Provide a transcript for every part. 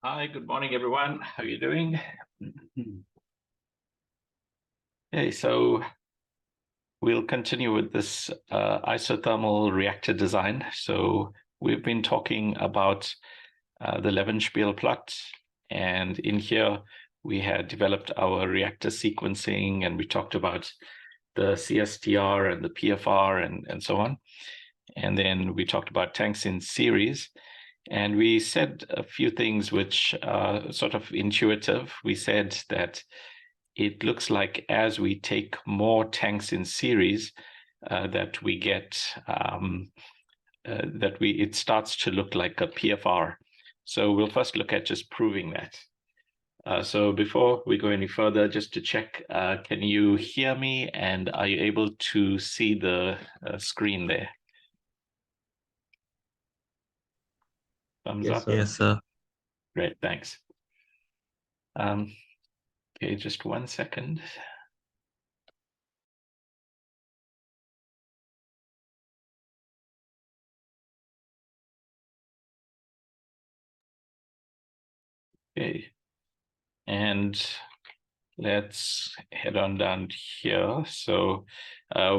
Hi, good morning, everyone. How are you doing? Okay, so we'll continue with this isothermal reactor design. So we've been talking about the Levenspiel plot, and in here we had developed our reactor sequencing, and we talked about the CSTR and the PFR and so on. And then we talked about tanks in series. And we said a few things which are sort of intuitive. We said that it looks like as we take more tanks in series, that we get it starts to look like a PFR. So we'll first look at just proving that. So before we go any further, just to check, can you hear me, and are you able to see the screen there? Thumbs up? Yes, sir. Great, thanks. Okay, just 1 second. Okay, and let's head on down here. So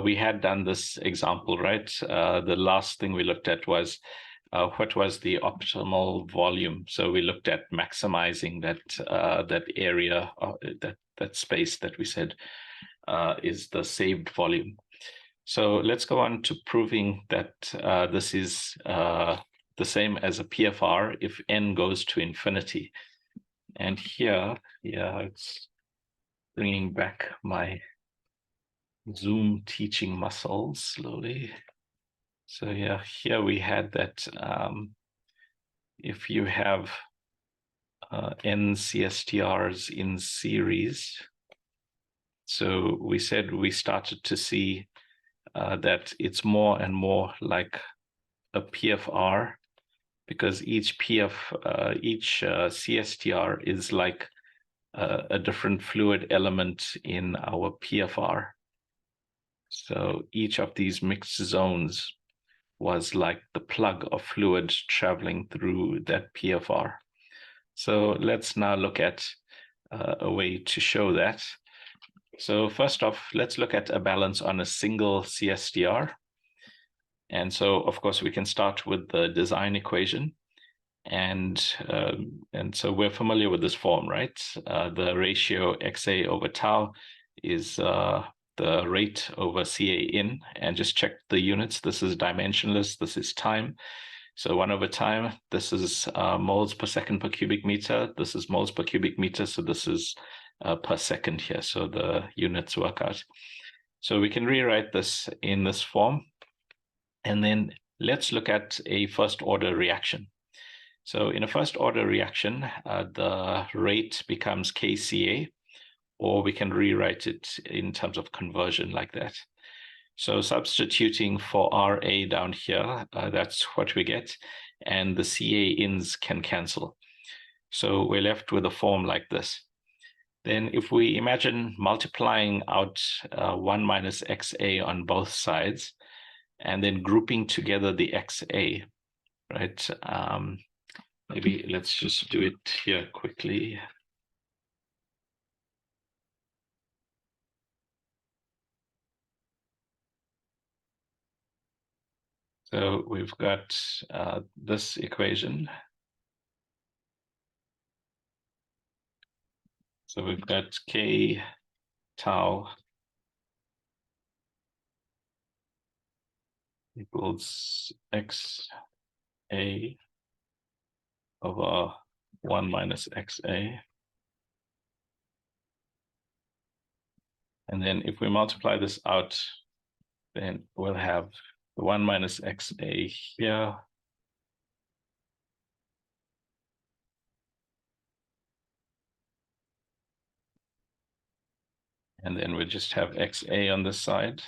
we had done this example, right? The last thing we looked at was what was the optimal volume. So we looked at maximizing that area, that space that we said is the saved volume. So let's go on to proving that this is the same as a PFR if n goes to infinity. And here, it's bringing back my Zoom teaching muscles slowly. So here we had that if you have n CSTRs in series, so we said we started to see that it's more and more like a PFR, because each CSTR is like a different fluid element in our PFR. So each of these mixed zones was like the plug of fluid traveling through that PFR. So let's now look at a way to show that. So first off, let's look at a balance on a single CSTR. And so, of course, we can start with the design equation. And so we're familiar with this form, right? The ratio XA over tau is the rate over CA in, and just check the units. This is dimensionless, this is time. So 1 over time, this is moles per second per cubic meter. This is moles per cubic meter, so this is per second here. So the units work out. So we can rewrite this in this form. And then let's look at a first order reaction. So in a first order reaction, the rate becomes kCa, or we can rewrite it in terms of conversion like that. So substituting for Ra down here, that's what we get, and the Ca ins can cancel. So we're left with a form like this. Then if we imagine multiplying out 1 minus Xa on both sides, and then grouping together the Xa, right? Maybe let's just do it here quickly. So we've got this equation. So we've got K tau equals XA over 1 minus XA. And then if we multiply this out, then we'll have the 1 minus XA here. And then we just have XA on this side.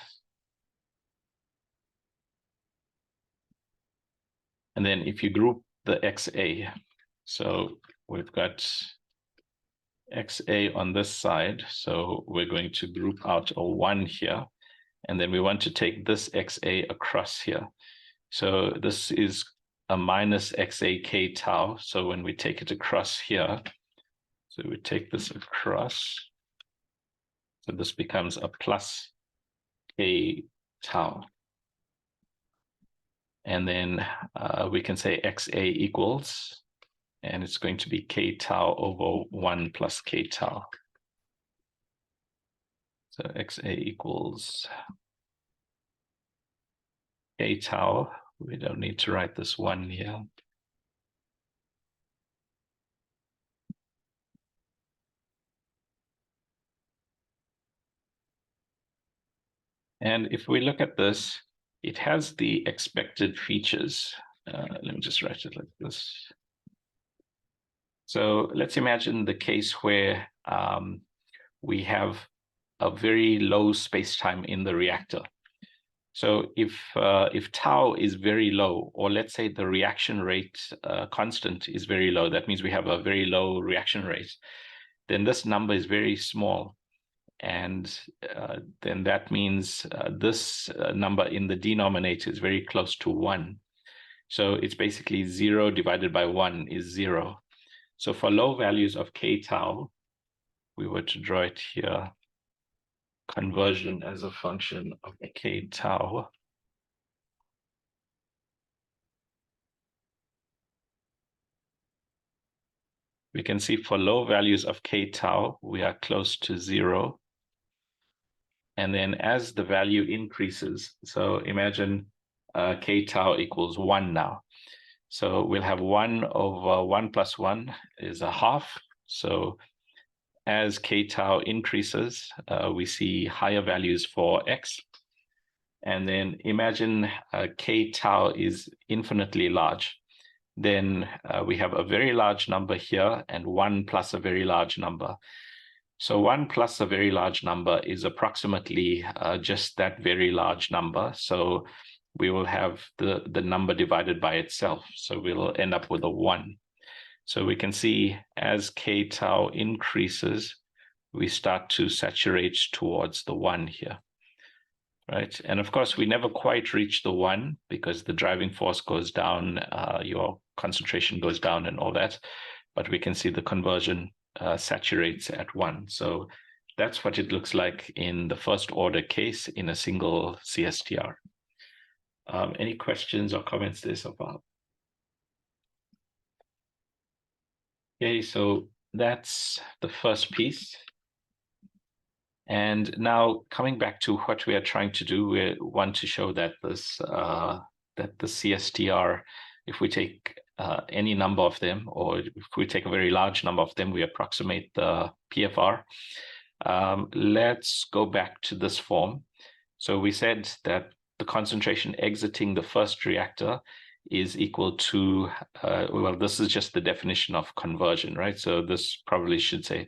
And then if you group the XA, so we've got XA on this side, so we're going to group out a 1 here, and then we want to take this XA across here. So this is a minus XA K tau. So when we take it across here, so we take this across, so this becomes a plus K tau. And then we can say XA equals, and it's going to be K tau over 1 plus K tau. So XA equals K tau. We don't need to write this 1 here. And if we look at this, it has the expected features. Let me just write it like this. So let's imagine the case where we have a very low space-time in the reactor. So if tau is very low, or let's say the reaction rate constant is very low, that means we have a very low reaction rate, then this number is very small. And then that means this number in the denominator is very close to 1. So it's basically 0 divided by 1 is 0. So for low values of K tau, we were to draw it here, conversion as a function of K tau. We can see for low values of K tau, we are close to 0. And then as the value increases, so imagine K tau equals 1 now. So we'll have 1 over 1 plus 1 is a half. So as K tau increases, we see higher values for X. And then imagine K tau is infinitely large. Then we have a very large number here and 1 plus a very large number. So 1 plus a very large number is approximately just that very large number. So we will have the number divided by itself. So we'll end up with a 1. So we can see as K tau increases, we start to saturate towards the 1 here, right? And of course, we never quite reach the 1 because the driving force goes down, your concentration goes down and all that. But we can see the conversion saturates at 1. So that's what it looks like in the first order case in a single CSTR. Any questions or comments there so far? Okay, so that's the first piece. And now coming back to what we are trying to do, we want to show that this that the CSTR, if we take any number of them, or if we take a very large number of them, we approximate the PFR. Let's go back to this form. So we said that the concentration exiting the first reactor is equal to, well, this is just the definition of conversion, right? So this probably should say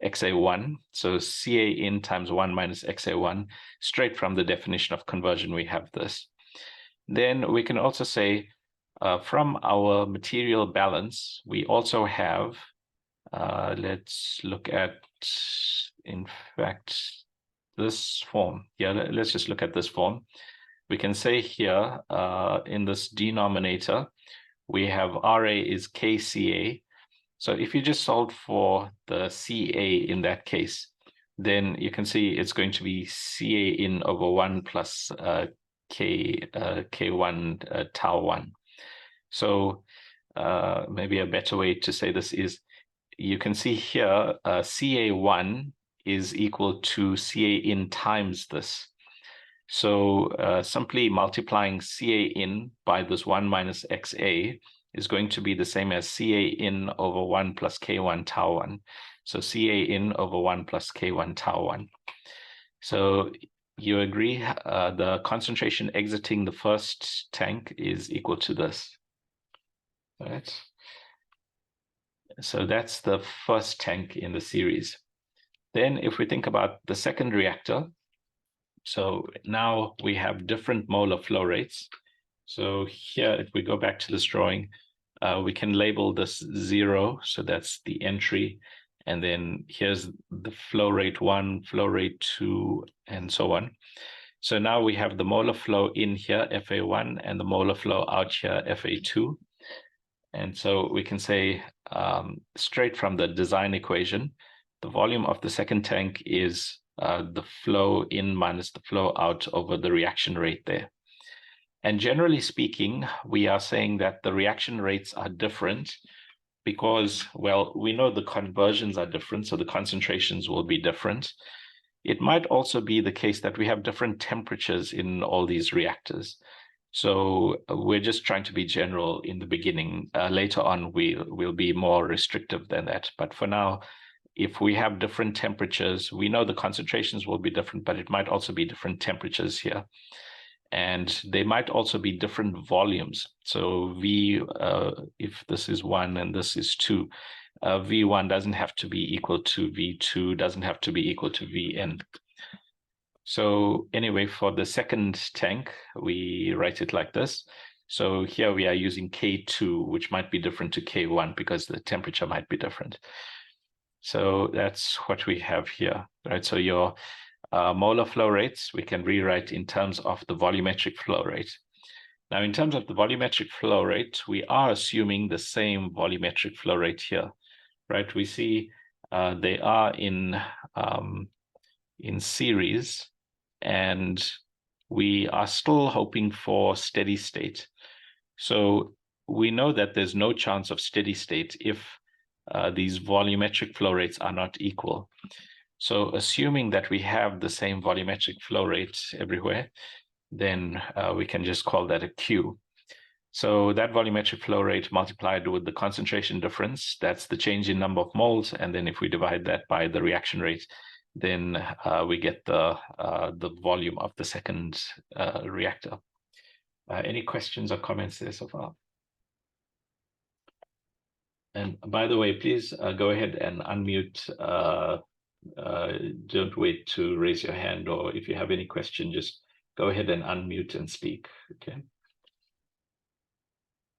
XA1. So CA in times 1 minus XA1, straight from the definition of conversion, we have this. Then we can also say from our material balance, we also have, let's look at, in fact, this form. Yeah, let's just look at this form. We can say here in this denominator, we have RA is KCA. So if you just solve for the CA in that case, then you can see it's going to be CA in over 1 plus K1 tau 1. So maybe a better way to say this is, you can see here CA1 is equal to CA in times this. So simply multiplying CA in by this 1 minus XA is going to be the same as CA in over 1 plus K1 tau 1. So CA in over 1 plus K1 tau 1. So you agree the concentration exiting the first tank is equal to this. All right. So that's the first tank in the series. Then if we think about the second reactor, so now we have different molar flow rates. So here, if we go back to this drawing, we can label this 0. So that's the entry. And then here's the flow rate 1, flow rate 2, and so on. So now we have the molar flow in here, FA1, and the molar flow out here, FA2. And so we can say straight from the design equation, the volume of the second tank is the flow in minus the flow out over the reaction rate there. And generally speaking, we are saying that the reaction rates are different because, well, we know the conversions are different, so the concentrations will be different. It might also be the case that we have different temperatures in all these reactors. So we're just trying to be general in the beginning. Later on, we'll be more restrictive than that. But for now, if we have different temperatures, we know the concentrations will be different, but it might also be different temperatures here. And they might also be different volumes. So if this is 1 and this is 2, V1 doesn't have to be equal to V2, doesn't have to be equal to Vn. So anyway, for the second tank, we write it like this. So here we are using K2, which might be different to K1 because the temperature might be different. So that's what we have here, right? So your molar flow rates, we can rewrite in terms of the volumetric flow rate. Now, in terms of the volumetric flow rate, we are assuming the same volumetric flow rate here, right? We see they are in series, and we are still hoping for steady state. So we know that there's no chance of steady state if these volumetric flow rates are not equal. So assuming that we have the same volumetric flow rate everywhere, then we can just call that a Q. So that volumetric flow rate multiplied with the concentration difference, that's the change in number of moles. And then if we divide that by the reaction rate, then we get the volume of the second reactor. Any questions or comments there so far? And by the way, please go ahead and unmute. Don't wait to raise your hand, or if you have any question, just go ahead and unmute and speak. Okay.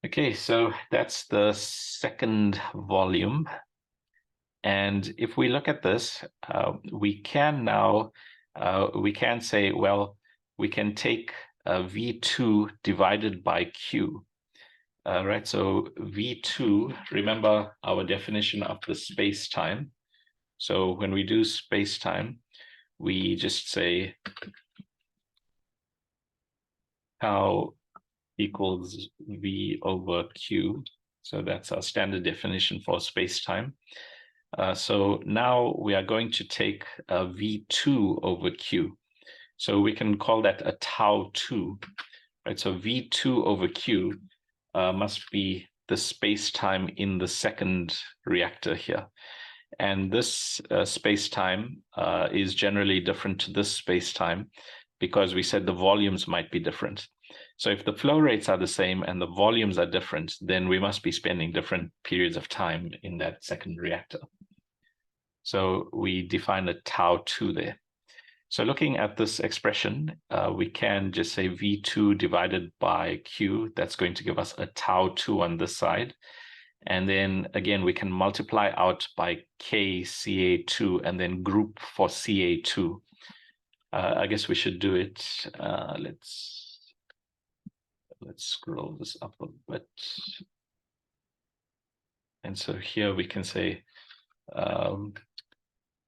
Okay, so that's the second volume. And if we look at this, we can now, we can say, well, we can take V2 divided by Q. Right, so V2, remember our definition of the space-time. So when we do space-time, we just say tau equals V over Q. So that's our standard definition for space-time. So now we are going to take V2 over Q. So we can call that a tau2, right? So V2 over Q must be the space-time in the second reactor here. And this space-time is generally different to this space-time because we said the volumes might be different. So if the flow rates are the same and the volumes are different, then we must be spending different periods of time in that second reactor. So we define a tau2 there. So looking at this expression, we can just say V2 divided by Q. That's going to give us a tau2 on this side. And then again, we can multiply out by K Ca2 and then group for Ca2. I guess we should do it. Let's scroll this up a bit. And so here we can say,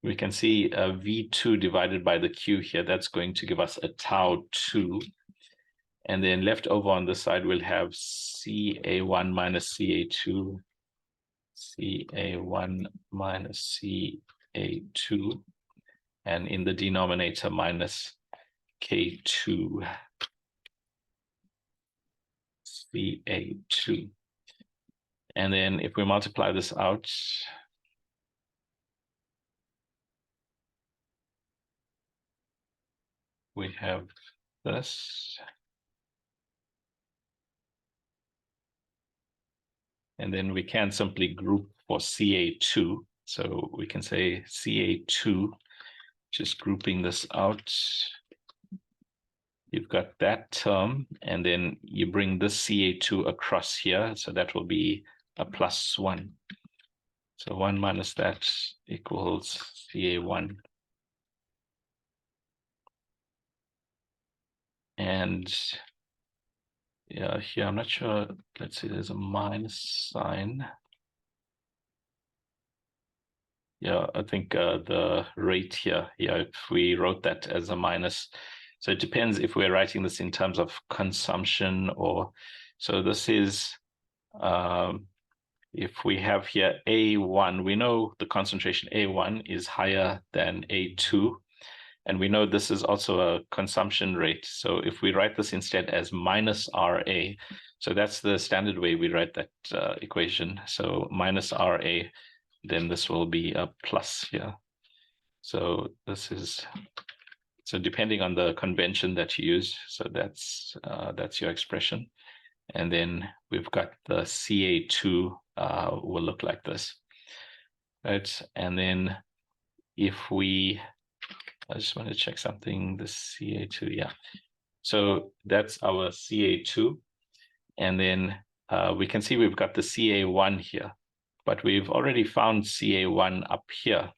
we can see V2 divided by the Q here. That's going to give us a tau2. And then left over on this side, we'll have Ca1 minus Ca2, Ca1 minus Ca2, and in the denominator minus K2, Ca2. And then if we multiply this out, we have this. And then we can simply group for Ca2. So we can say Ca2, just grouping this out. You've got that term, and then you bring this Ca2 across here. So that will be a +1. So 1 minus that equals Ca1. And yeah, here, I'm not sure. Let's see, there's a minus sign. Yeah, I think the rate here, yeah, if we wrote that as a minus, so it depends if we're writing this in terms of consumption or, so this is, if we have here A1, we know the concentration A1 is higher than A2, and we know this is also a consumption rate. So if we write this instead as minus RA, so that's the standard way we write that equation. So minus RA, then this will be a plus here. So this is, so depending on the convention that you use, so that's your expression. And then we've got the Ca2 will look like this, right? And then if we, I just want to check something, the Ca2, yeah. So that's our Ca2. And then we can see we've got the Ca1 here, but we've already found Ca1 up here.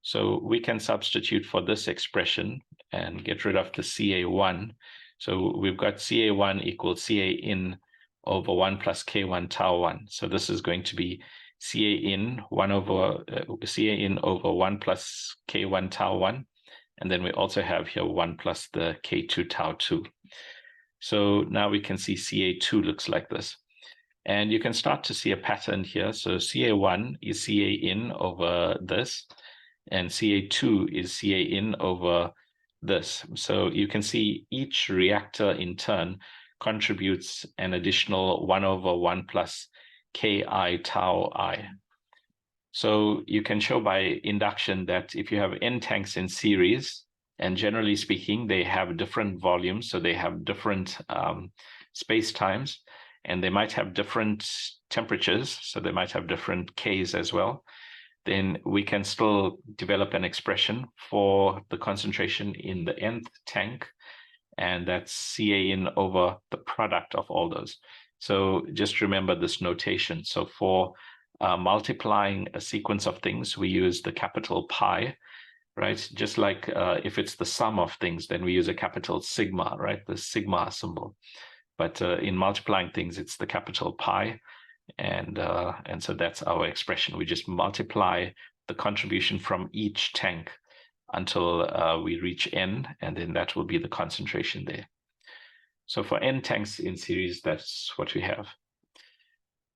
So we can substitute for this expression and get rid of the Ca1. So we've got Ca1 equals Ca in over 1 plus K1 tau 1. So this is going to be Ca in 1 over Ca in over 1 plus K1 tau 1. And then we also have here 1 plus the K2 tau 2. So now we can see Ca2 looks like this. And you can start to see a pattern here. So Ca1 is Ca in over this, and Ca2 is Ca in over this. So you can see each reactor in turn contributes an additional 1 over 1 plus Ki tau I. So you can show by induction that if you have N tanks in series, and generally speaking, they have different volumes, so they have different space times, and they might have different temperatures, so they might have different Ks as well, then we can still develop an expression for the concentration in the nth tank, and that's Ca in over the product of all those. So just remember this notation. So for multiplying a sequence of things, we use the capital pi, right? Just like if it's the sum of things, then we use a capital sigma, right? The sigma symbol. But in multiplying things, it's the capital pi. And so that's our expression. We just multiply the contribution from each tank until we reach N, and then that will be the concentration there. So for N tanks in series, that's what we have.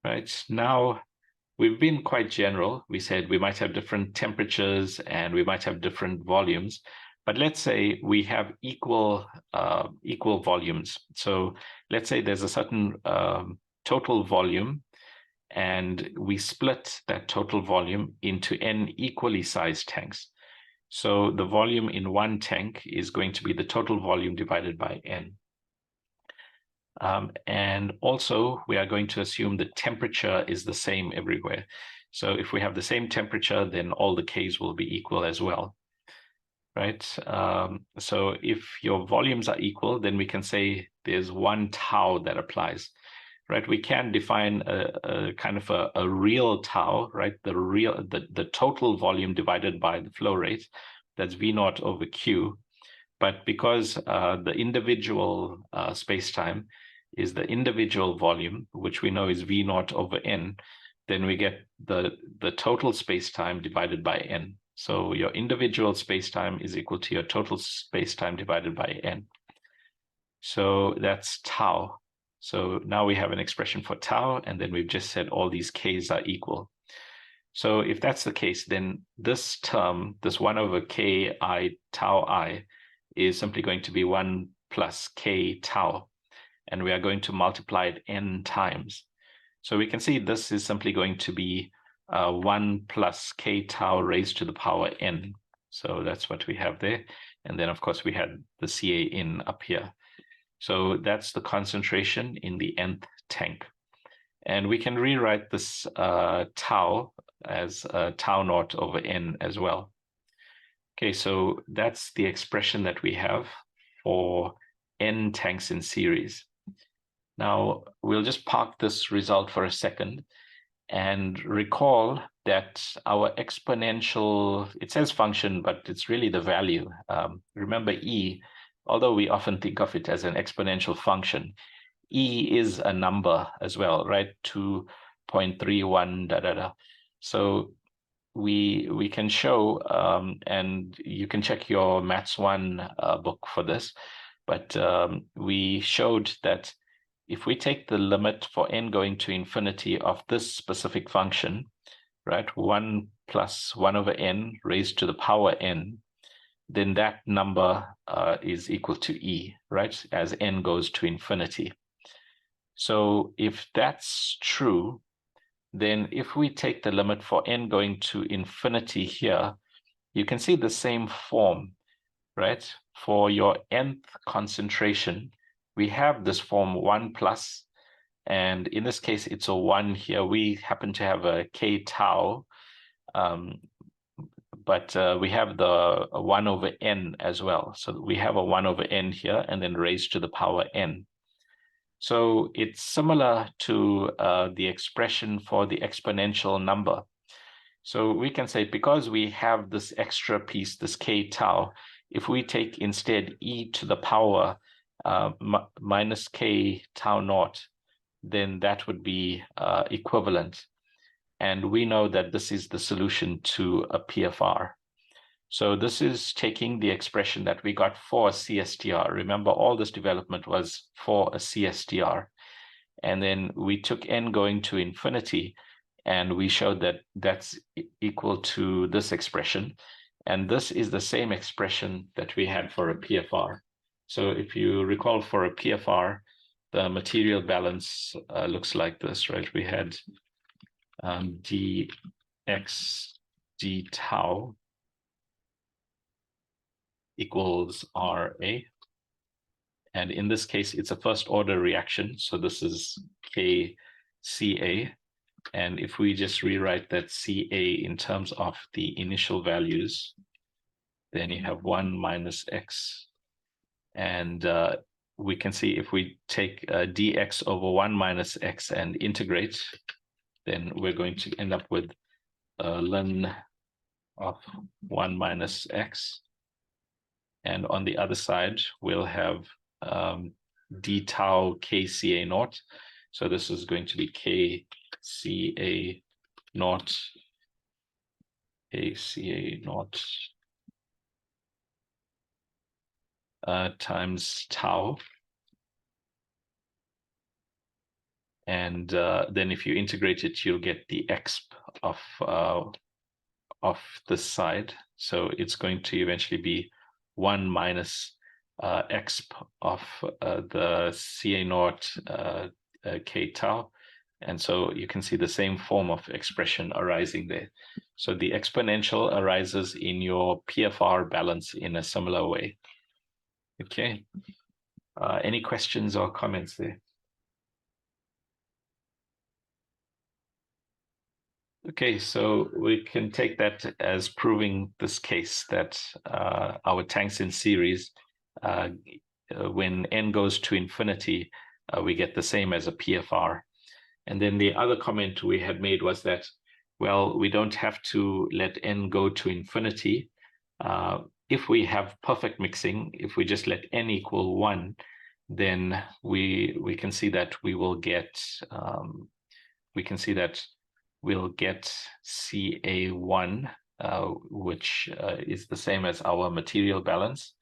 Right, now we've been quite general. We said we might have different temperatures and we might have different volumes, but let's say we have equal volumes. So let's say there's a certain total volume, and we split that total volume into N equally sized tanks. So the volume in one tank is going to be the total volume divided by N. And also, we are going to assume the temperature is the same everywhere. So if we have the same temperature, then all the Ks will be equal as well, right? So if your volumes are equal, then we can say there's 1 tau that applies, right? We can define a kind of a real tau, right? The total volume divided by the flow rate, that's V naught over Q. But because the individual space-time is the individual volume, which we know is V naught over N, then we get the total space-time divided by N. So your individual space-time is equal to your total space-time divided by N. So that's tau. So now we have an expression for tau, and then we've just said all these Ks are equal. So if that's the case, then this term, this 1 over Ki tau I, is simply going to be 1 plus K tau, and we are going to multiply it N times. So we can see this is simply going to be 1 plus K tau raised to the power N. So that's what we have there. And then, of course, we had the Ca in up here. So that's the concentration in the nth tank. And we can rewrite this tau as tau naught over N as well. Okay, so that's the expression that we have for N tanks in series. Now, we'll just park this result for a second and recall that our exponential, it says function, but it's really the value. Remember E, although we often think of it as an exponential function, E is a number as well, right? 2.31 da da da. So we can show, and you can check your Maths 1 book for this, but we showed that if we take the limit for n going to infinity of this specific function, right, 1 plus 1 over n raised to the power n, then that number is equal to E, right, as n goes to infinity. So if that's true, then if we take the limit for n going to infinity here, you can see the same form, right? For your nth concentration, we have this form 1 plus, and in this case, it's a 1 here. We happen to have a k tau, but we have the 1 over n as well. So we have a 1 over n here, and then raised to the power n. So it's similar to the expression for the exponential number. So we can say, because we have this extra piece, this k tau, if we take instead e to the power minus k tau naught, then that would be equivalent. And we know that this is the solution to a PFR. So this is taking the expression that we got for a CSTR. Remember, all this development was for a CSTR. And then we took n going to infinity, and we showed that that's equal to this expression. And this is the same expression that we had for a PFR. So if you recall, for a PFR, the material balance looks like this, right? We had dx d tau equals RA. And in this case, it's a first order reaction. So this is KCA. And if we just rewrite that CA in terms of the initial values, then you have 1 minus X. And we can see if we take dx over 1 minus X and integrate, then we're going to end up with ln of 1 minus X. And on the other side, we'll have d tau kCA naught. So this is going to be kCA naught, times tau. And then if you integrate it, you'll get the exp of this side. So it's going to eventually be 1 minus exp of the CA naught k tau. And so you can see the same form of expression arising there. So the exponential arises in your PFR balance in a similar way. Okay. Any questions or comments there? Okay, so we can take that as proving this case that our Tangent series, when n goes to infinity, we get the same as a PFR. And then the other comment we had made was that, well, we don't have to let n go to infinity. If we have perfect mixing, if we just let n equal 1, then we can see that we will get we'll get CA1, which is the same as our material balance.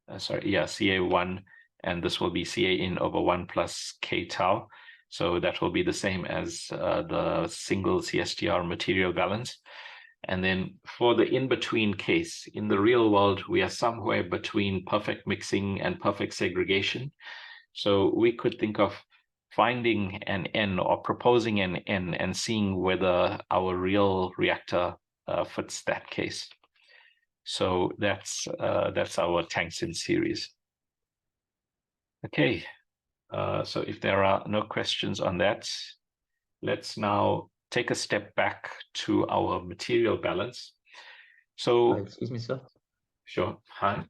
CA1, and this will be CA in over 1 plus k tau. So that will be the same as the single CSTR material balance. And then for the in-between case, in the real world, we are somewhere between perfect mixing and perfect segregation. So we could think of finding an N or proposing an N and seeing whether our real reactor fits that case. So that's our Tangent series. Okay, so if there are no questions on that, let's now take a step back to our material balance. So, excuse me, sir. Sure. Hi.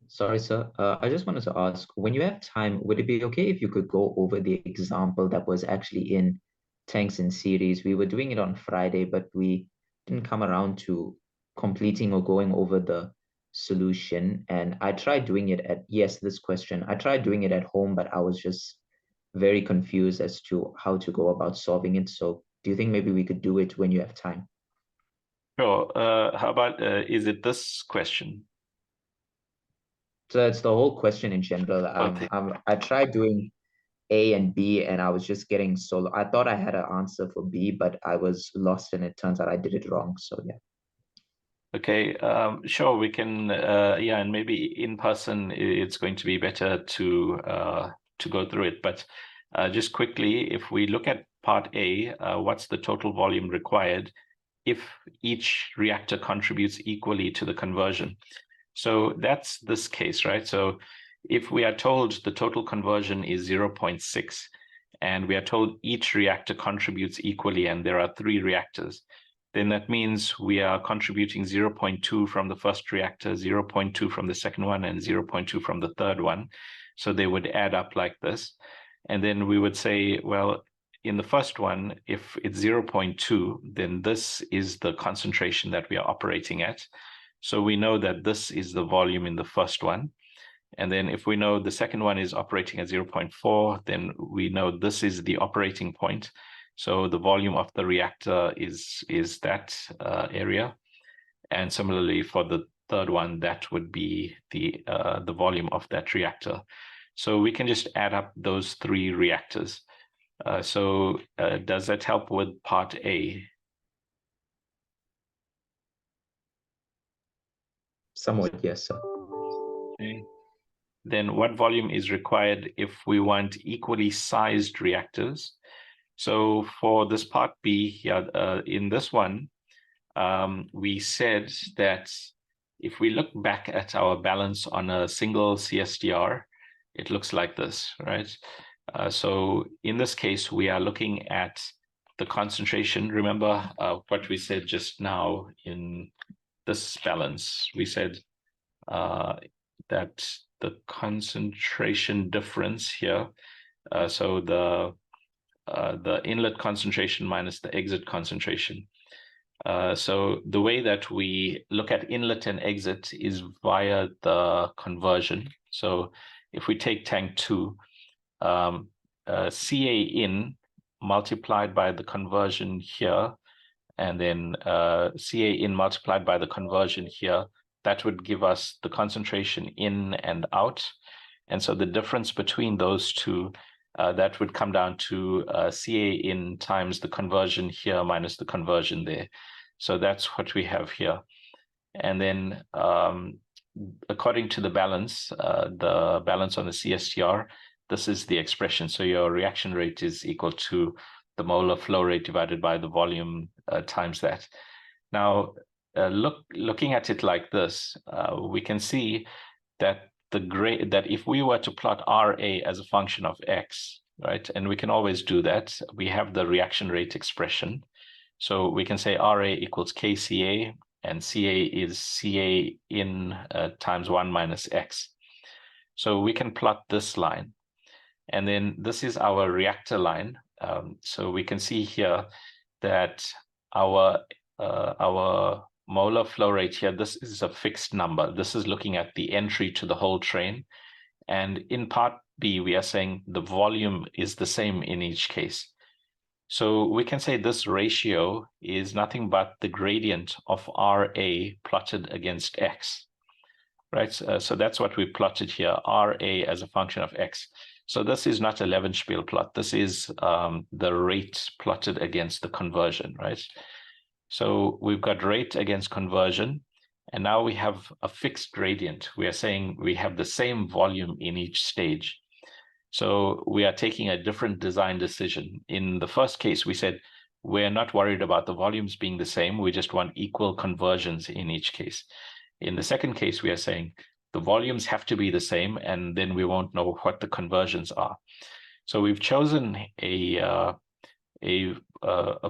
Sorry, sir. I just wanted to ask, when you have time, would it be okay if you could go over the example that was actually in Tangent series? We were doing it on Friday, but we didn't come around to completing or going over the solution, and I tried doing it at, yes, this question. I tried doing it at home, but I was just very confused as to how to go about solving it. So do you think maybe we could do it when you have time? Sure. How about, is it this question? So it's the whole question in general. Okay. I tried doing A and B, and I was just getting so, I thought I had an answer for B, but I was lost, and it turns out I did it wrong. So yeah. Okay, sure, we can, yeah, and maybe in person it's going to be better to go through it. But just quickly, if we look at part A, what's the total volume required if each reactor contributes equally to the conversion? So that's this case, right? So if we are told the total conversion is 0.6, and we are told each reactor contributes equally, and there are 3 reactors, then that means we are contributing 0.2 from the first reactor, 0.2 from the second one, and 0.2 from the third one. So they would add up like this. And then we would say, well, in the first one, if it's 0.2, then this is the concentration that we are operating at. So we know that this is the volume in the first one. And then if we know the second one is operating at 0.4, then we know this is the operating point. So the volume of the reactor is that area. And similarly for the third one, that would be the volume of that reactor. So we can just add up those 3 reactors. So does that help with part A? Somewhat, yes, sir. Okay. Then what volume is required if we want equally sized reactors? So for this part B here, in this one, we said that if we look back at our balance on a single CSTR, it looks like this, right? So in this case, we are looking at the concentration. Remember what we said just now in this balance. We said that the concentration difference here, so the inlet concentration minus the exit concentration. So the way that we look at inlet and exit is via the conversion. So if we take tank 2, CA in multiplied by the conversion here, and then CA in multiplied by the conversion here, that would give us the concentration in and out. And so the difference between those two, that would come down to CA in times the conversion here minus the conversion there. So that's what we have here. And then according to the balance on the CSTR, this is the expression. So your reaction rate is equal to the molar flow rate divided by the volume times that. Now, looking at it like this, we can see that that if we were to plot RA as a function of X, right, and we can always do that, we have the reaction rate expression. So we can say RA equals KCA, and CA is CA in times 1 minus X. So we can plot this line. And then this is our reactor line. So we can see here that our molar flow rate here, this is a fixed number. This is looking at the entry to the whole train. And in part B, we are saying the volume is the same in each case. So we can say this ratio is nothing but the gradient of RA plotted against X, right? So that's what we plotted here, RA as a function of X. So this is not a Levenspiel plot. This is the rate plotted against the conversion, right? So we've got rate against conversion, and now we have a fixed gradient. We are saying we have the same volume in each stage. So we are taking a different design decision. In the first case, we said we're not worried about the volumes being the same. We just want equal conversions in each case. In the second case, we are saying the volumes have to be the same, and then we won't know what the conversions are. So we've chosen a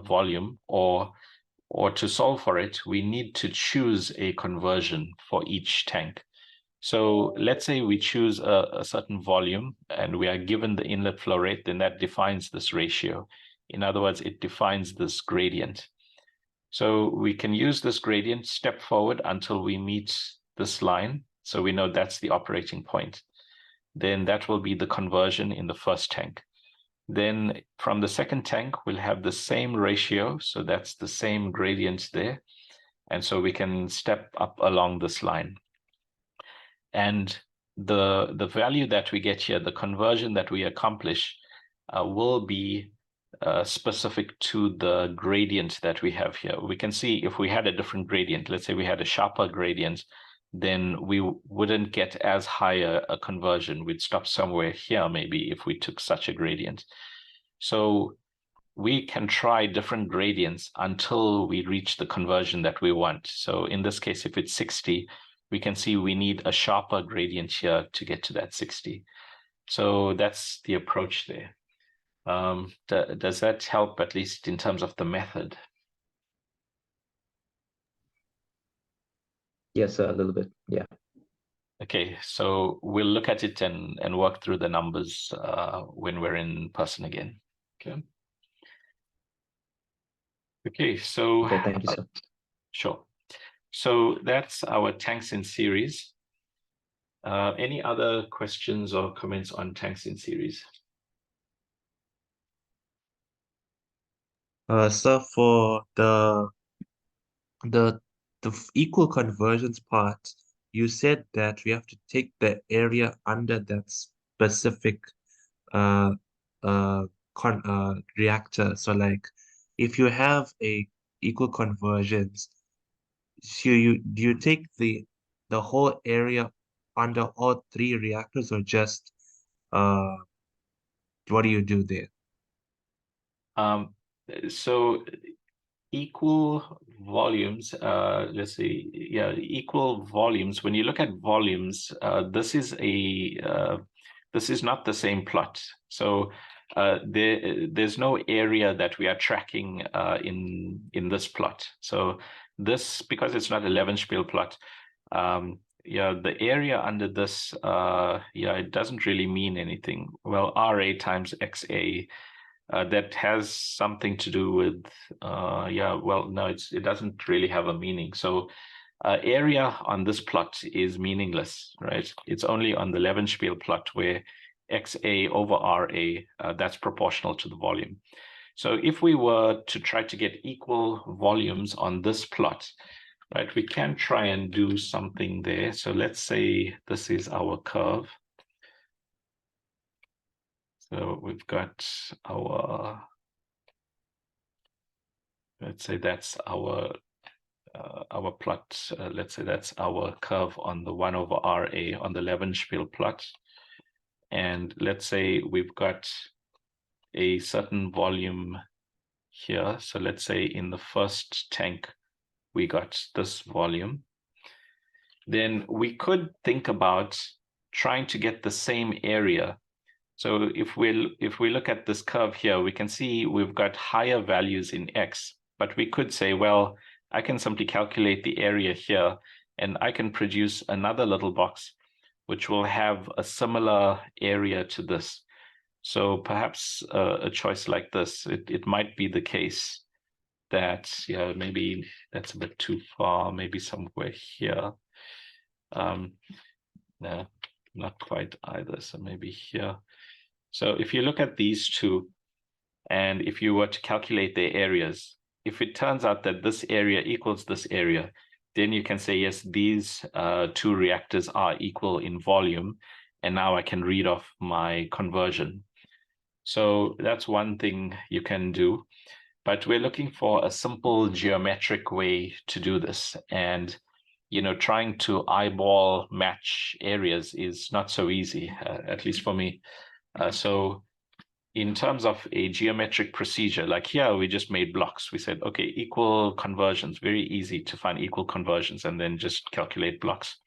volume, or to solve for it, we need to choose a conversion for each tank. So let's say we choose a certain volume and we are given the inlet flow rate, then that defines this ratio. In other words, it defines this gradient. So we can use this gradient, step forward until we meet this line. So we know that's the operating point. Then that will be the conversion in the first tank. Then from the second tank, we'll have the same ratio. So that's the same gradient there. And so we can step up along this line. And the value that we get here, the conversion that we accomplish, will be specific to the gradient that we have here. We can see if we had a different gradient, let's say we had a sharper gradient, then we wouldn't get as high a conversion. We'd stop somewhere here maybe if we took such a gradient. So we can try different gradients until we reach the conversion that we want. So in this case, if it's 60, we can see we need a sharper gradient here to get to that 60. So that's the approach there. Does that help, at least in terms of the method? Yes, a little bit. Yeah. Okay, so we'll look at it and work through the numbers when we're in person again. Okay. Okay, so Okay, thank you, sir. Sure. So that's our tanks in series. Any other questions or comments on tanks in series? So for the equal conversions part, you said that we have to take the area under that specific reactor. So like if you have a equal conversions, so do you take the whole area under all three reactors, or just what do you do there? So equal volumes, let's see, yeah, equal volumes. When you look at volumes, this is not the same plot. So there's no area that we are tracking in this plot. So this, because it's not a Levenspiel plot, yeah, the area under this, yeah, it doesn't really mean anything. Well, RA times XA, that has something to do with, yeah, well, no, it doesn't really have a meaning. So area on this plot is meaningless, right? It's only on the Levenspiel plot where XA over RA, that's proportional to the volume. So if we were to try to get equal volumes on this plot, right, we can try and do something there. So let's say this is our curve. So we've got our, let's say that's our plot. Let's say that's our curve on the 1 over RA on the Levenspiel plot. And let's say we've got a certain volume here. So let's say in the first tank, we got this volume. Then we could think about trying to get the same area. So if we look at this curve here, we can see we've got higher values in X, but we could say, well, I can simply calculate the area here, and I can produce another little box which will have a similar area to this. So perhaps a choice like this, it might be the case that, yeah, maybe that's a bit too far, maybe somewhere here. No, not quite either, so maybe here. So if you look at these two, and if you were to calculate their areas, if it turns out that this area equals this area, then you can say, yes, these two reactors are equal in volume, and now I can read off my conversion. So that's one thing you can do, but we're looking for a simple geometric way to do this. And, you know, trying to eyeball match areas is not so easy, at least for me. So in terms of a geometric procedure, like here, we just made blocks. We said, okay, equal conversions, very easy to find equal conversions and then just calculate blocks.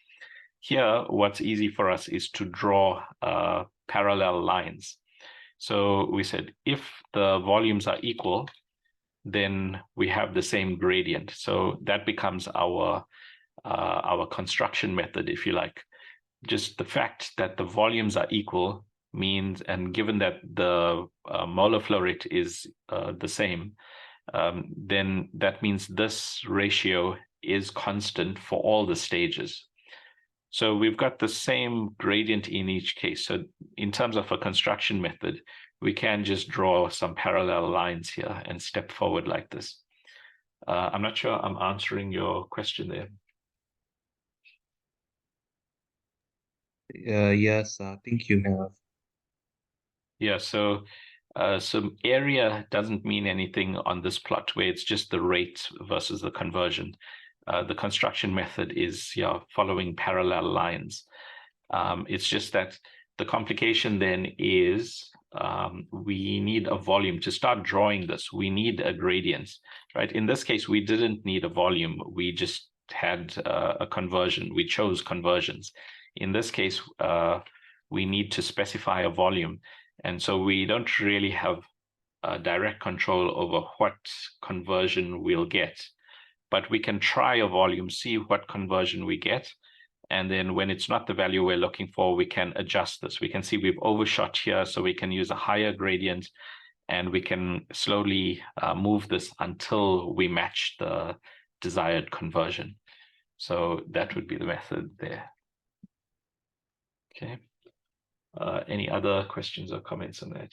Here, what's easy for us is to draw parallel lines. So we said, if the volumes are equal, then we have the same gradient. So that becomes our construction method, if you like. Just the fact that the volumes are equal means, and given that the molar flow rate is the same, then that means this ratio is constant for all the stages. So we've got the same gradient in each case. So in terms of a construction method, we can just draw some parallel lines here and step forward like this. I'm not sure I'm answering your question there. Yes, I think you have. Yeah, so area doesn't mean anything on this plot where it's just the rate versus the conversion. The construction method is following parallel lines. It's just that the complication then is we need a volume. To start drawing this, we need a gradient, right? In this case, we didn't need a volume. We just had a conversion. We chose conversions. In this case, we need to specify a volume. And so we don't really have direct control over what conversion we'll get. But we can try a volume, see what conversion we get. And then when it's not the value we're looking for, we can adjust this. We can see we've overshot here, so we can use a higher gradient, and we can slowly move this until we match the desired conversion. So that would be the method there. Okay. Any other questions or comments on that?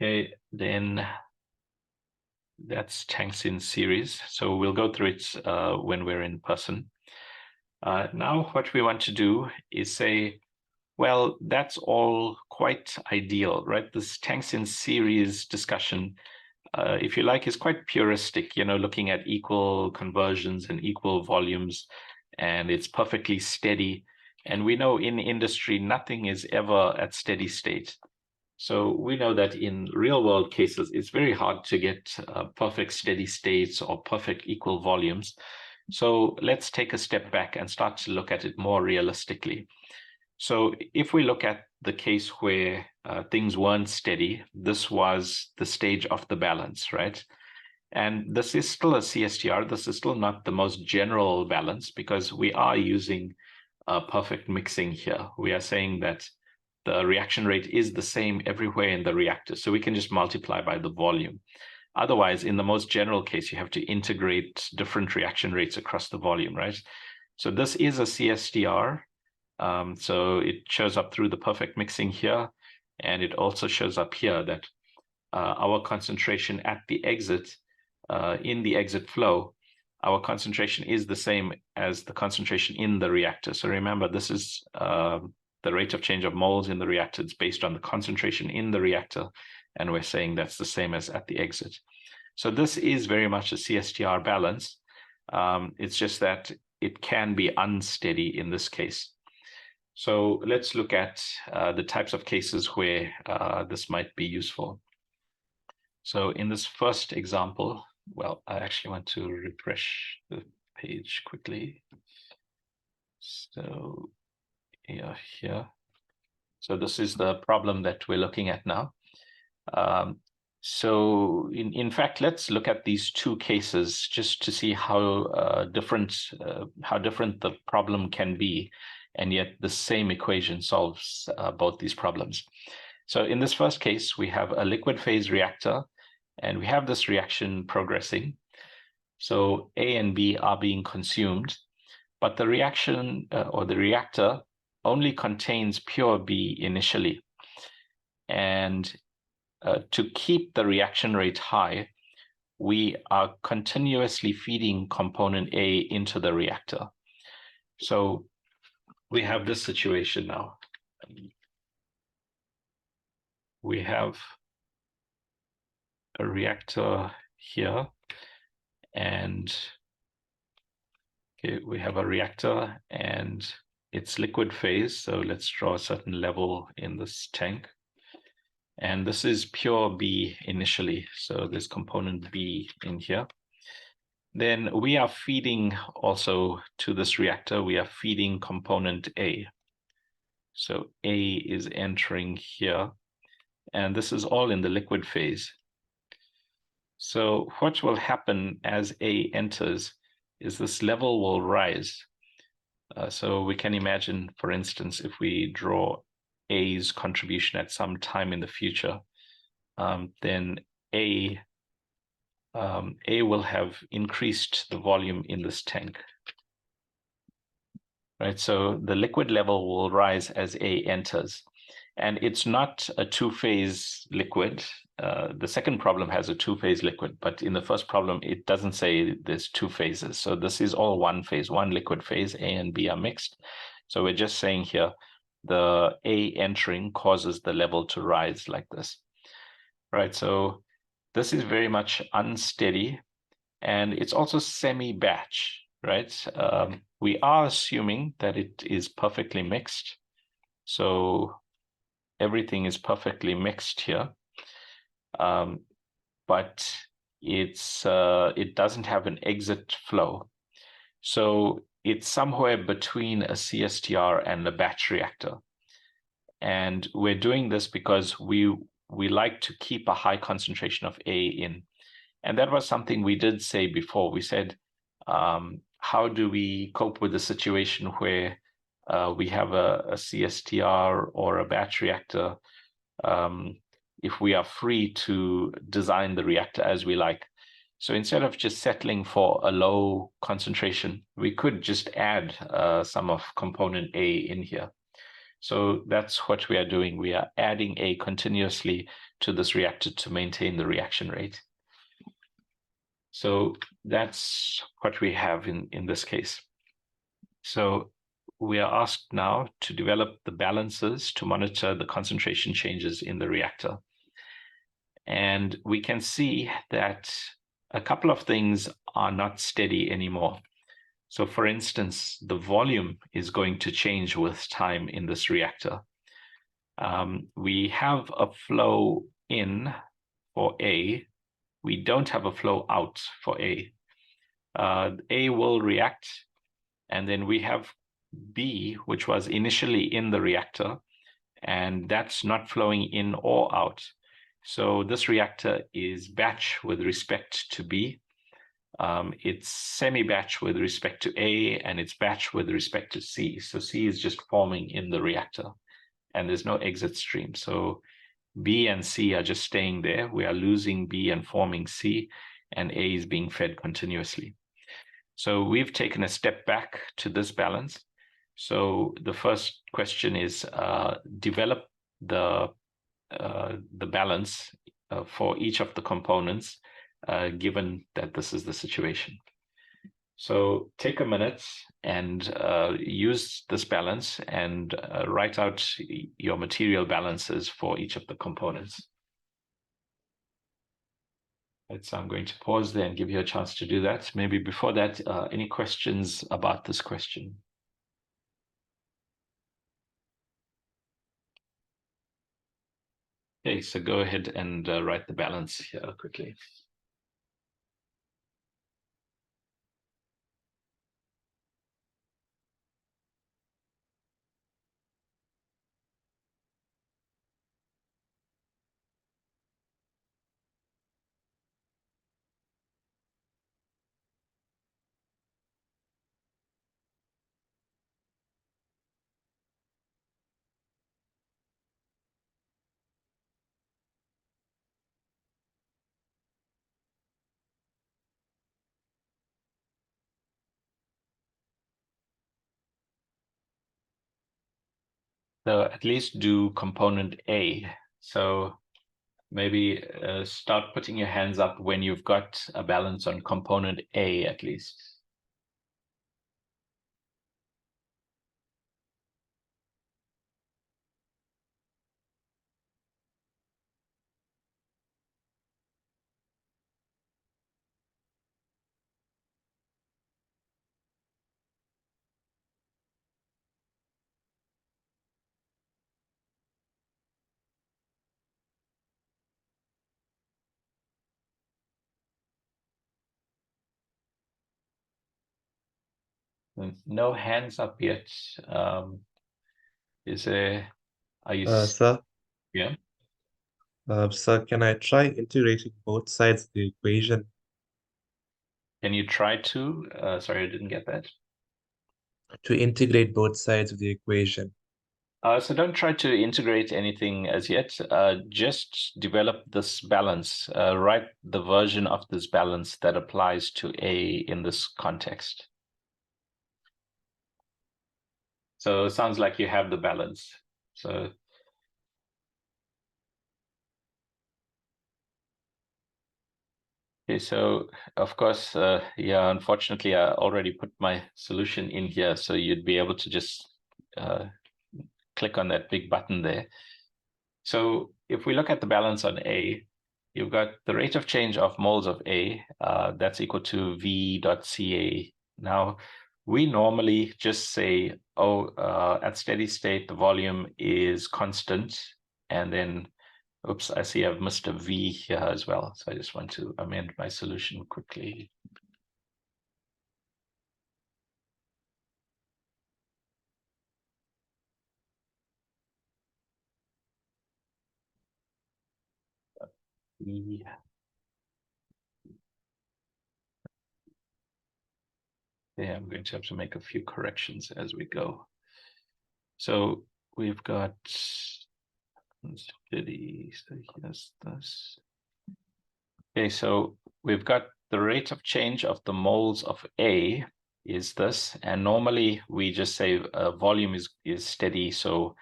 Okay, then that's tanks in series. So we'll go through it when we're in person. Now what we want to do is say, well, that's all quite ideal, right? This tanks in series discussion, if you like, is quite puristic, looking at equal conversions and equal volumes, and it's perfectly steady. And we know in industry, nothing is ever at steady state. So we know that in real world cases, it's very hard to get perfect steady states or perfect equal volumes. So let's take a step back and start to look at it more realistically. So if we look at the case where things weren't steady, this was the stage of the balance, right? And this is still a CSTR. This is still not the most general balance because we are using perfect mixing here. We are saying that the reaction rate is the same everywhere in the reactor. So we can just multiply by the volume. Otherwise, in the most general case, you have to integrate different reaction rates across the volume, right? So this is a CSTR. So it shows up through the perfect mixing here. And it also shows up here that our concentration at the exit, in the exit flow, our concentration is the same as the concentration in the reactor. So remember, this is the rate of change of moles in the reactor. It's based on the concentration in the reactor. And we're saying that's the same as at the exit. So this is very much a CSTR balance. It's just that it can be unsteady in this case. So let's look at the types of cases where this might be useful. So in this first example, well, I actually want to refresh the page quickly. So here. So this is the problem that we're looking at now. So in fact, let's look at these two cases just to see how different the problem can be, and yet the same equation solves both these problems. So in this first case, we have a liquid phase reactor, and we have this reaction progressing. So A and B are being consumed, but the reaction or the reactor only contains pure B initially. And to keep the reaction rate high, we are continuously feeding component A into the reactor. So we have this situation now. We have a reactor here, and okay, we have a reactor and it's liquid phase. So let's draw a certain level in this tank. And this is pure B initially. So there's component B in here. Then we are feeding also to this reactor, we are feeding component A. So A is entering here, and this is all in the liquid phase. So what will happen as A enters is this level will rise. So we can imagine, for instance, if we draw A's contribution at some time in the future, then A A will have increased the volume in this tank. Right, so the liquid level will rise as A enters. And it's not a two-phase liquid. The second problem has a two-phase liquid, but in the first problem, it doesn't say there's two phases. So this is all one phase, one liquid phase. A and B are mixed. So we're just saying here, the A entering causes the level to rise like this. Right, so this is very much unsteady, and it's also semi-batch, right? We are assuming that it is perfectly mixed. So everything is perfectly mixed here. But it doesn't have an exit flow. So it's somewhere between a CSTR and a batch reactor. And we're doing this because we like to keep a high concentration of A in. And that was something we did say before. We said, how do we cope with a situation where we have a CSTR or a batch reactor if we are free to design the reactor as we like? So instead of just settling for a low concentration, we could just add some of component A in here. So that's what we are doing. We are adding A continuously to this reactor to maintain the reaction rate. So that's what we have in this case. So we are asked now to develop the balances to monitor the concentration changes in the reactor. And we can see that a couple of things are not steady anymore. So for instance, the volume is going to change with time in this reactor. We have a flow in for A. We don't have a flow out for A. A will react, and then we have B, which was initially in the reactor, and that's not flowing in or out. So this reactor is batch with respect to B. It's semi-batch with respect to A, and it's batch with respect to C. So C is just forming in the reactor, and there's no exit stream. So B and C are just staying there. We are losing B and forming C, and A is being fed continuously. So we've taken a step back to this balance. So the first question is develop the balance for each of the components, given that this is the situation. So take a minute and use this balance and write out your material balances for each of the components. Right, so I'm going to pause there and give you a chance to do that. Maybe before that, any questions about this question? Okay, so go ahead and write the balance here quickly. So at least do component A. So maybe start putting your hands up when you've got a balance on component A at least. No hands up yet. Is there, are you, Sir, yeah? sir, can I try integrating both sides of the equation? Can you try to, sorry, I didn't get that. To integrate both sides of the equation. So don't try to integrate anything as yet. Just develop this balance. Write the version of this balance that applies to A in this context. So it sounds like you have the balance. So okay, so of course, yeah, unfortunately, I already put my solution in here, so you'd be able to just click on that big button there. So if we look at the balance on A, you've got the rate of change of moles of A, that's equal to V.Ca. Now, we normally just say, oh, at steady state, the volume is constant. And then, oops, I see I've missed a V here as well. So I just want to amend my solution quickly. V. Yeah, I'm going to have to make a few corrections as we go. So we've got steady, so here's this. Okay, so we've got the rate of change of the moles of A is this, and normally we just say volume is steady, so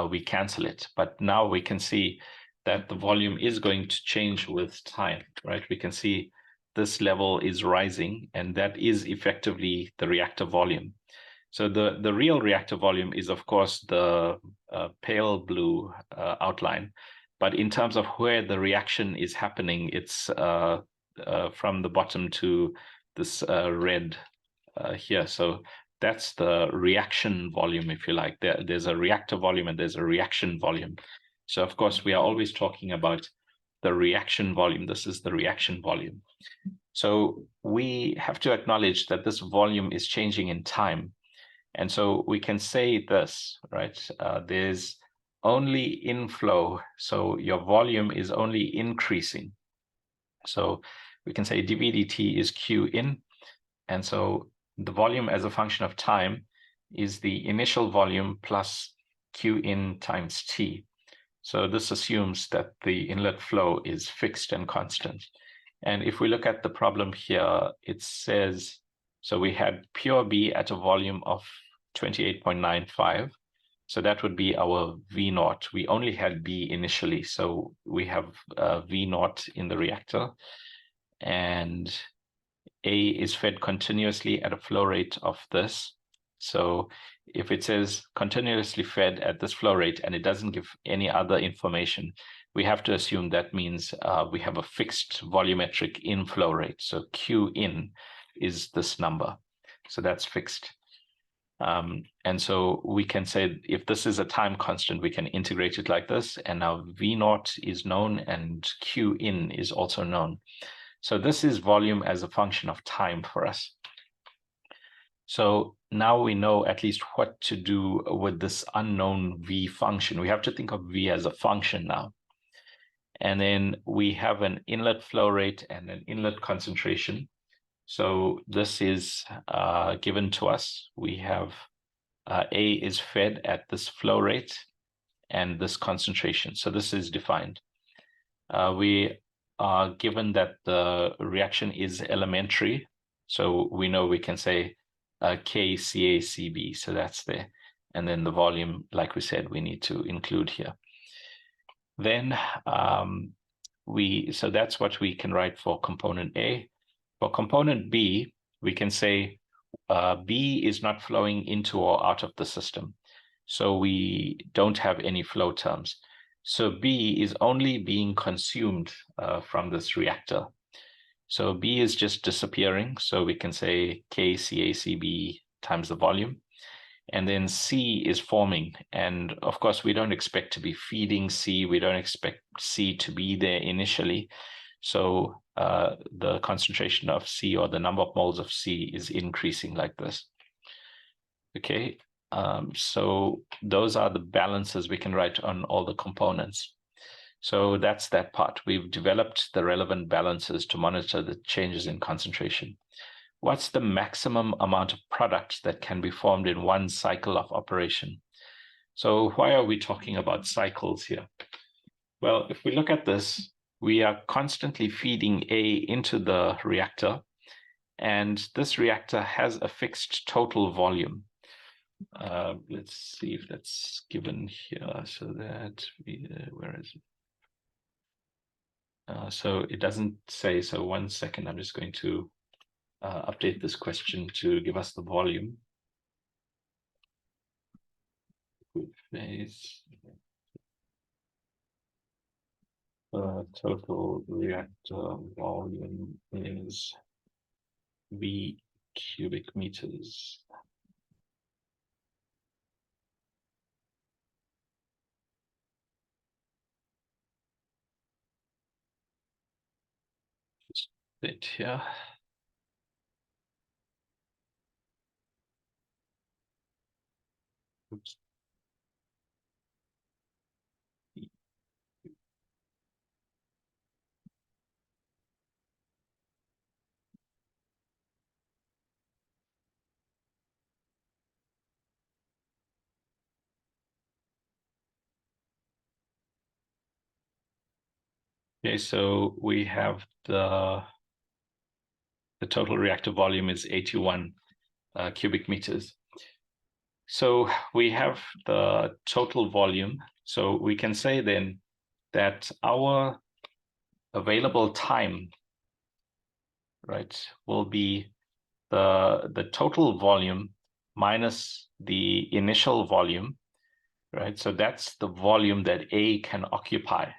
we cancel it. But now we can see that the volume is going to change with time, right? We can see this level is rising, and that is effectively the reactor volume. So the real reactor volume is, of course, the pale blue outline. But in terms of where the reaction is happening, it's from the bottom to this red here. So that's the reaction volume, if you like. There's a reactor volume and there's a reaction volume. So, of course, we are always talking about the reaction volume. This is the reaction volume. So we have to acknowledge that this volume is changing in time. And so we can say this, right? There's only inflow. So your volume is only increasing. So we can say dV dt is Q in. And so the volume as a function of time is the initial volume plus Q in times T. So this assumes that the inlet flow is fixed and constant. And if we look at the problem here, it says, so we had pure B at a volume of 28.95. So that would be our V naught. We only had B initially, so we have V naught in the reactor. And A is fed continuously at a flow rate of this. So if it says continuously fed at this flow rate and it doesn't give any other information, we have to assume that means we have a fixed volumetric inflow rate. So Q in is this number. So that's fixed. And so we can say if this is a time constant, we can integrate it like this. And now V naught is known and Q in is also known. So this is volume as a function of time for us. So now we know at least what to do with this unknown V function. We have to think of V as a function now. And then we have an inlet flow rate and an inlet concentration. So this is given to us. We have A is fed at this flow rate and this concentration. So this is defined. We are given that the reaction is elementary. So we know we can say KCACB. So that's there. And then the volume, like we said, we need to include here. Then so that's what we can write for component A. For component B, we can say B is not flowing into or out of the system. So we don't have any flow terms. So B is only being consumed from this reactor. So B is just disappearing. So we can say KCACB times the volume. And then C is forming. And of course, we don't expect to be feeding C. We don't expect C to be there initially. So the concentration of C or the number of moles of C is increasing like this. Okay, so those are the balances we can write on all the components. So that's that part. We've developed the relevant balances to monitor the changes in concentration. What's the maximum amount of product that can be formed in one cycle of operation? So why are we talking about cycles here? Well, if we look at this, we are constantly feeding A into the reactor, and this reactor has a fixed total volume. Let's see if that's given here, so that where is it? So it doesn't say, so 1 second, I'm just going to update this question to give us the volume. Phase. Total reactor volume is V cubic meters. Just it here. Oops. Okay, so we have the total reactor volume is 81 cubic meters. So we have the total volume. So we can say then that our available time, right, will be the total volume minus the initial volume, right? So that's the volume that A can occupy,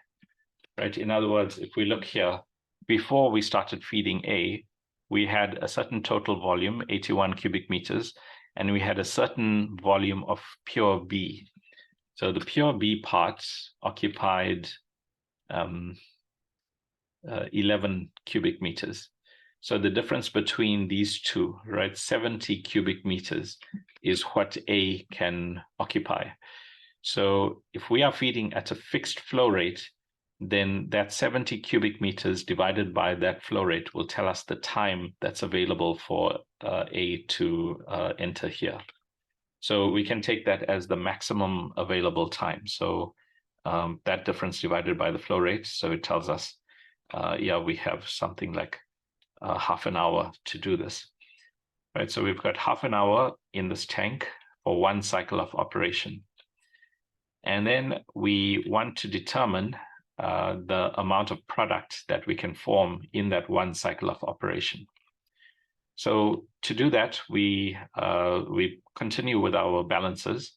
right? In other words, if we look here, before we started feeding A, we had a certain total volume, 81 cubic meters, and we had a certain volume of pure B. So the pure B parts occupied 11 cubic meters. So the difference between these two, right, 70 cubic meters is what A can occupy. So if we are feeding at a fixed flow rate, then that 70 cubic meters divided by that flow rate will tell us the time that's available for A to enter here. So we can take that as the maximum available time. So that difference divided by the flow rate. So it tells us, yeah, we have something like half an hour to do this, right? So we've got half an hour in this tank for one cycle of operation. And then we want to determine the amount of product that we can form in that one cycle of operation. So to do that, we continue with our balances.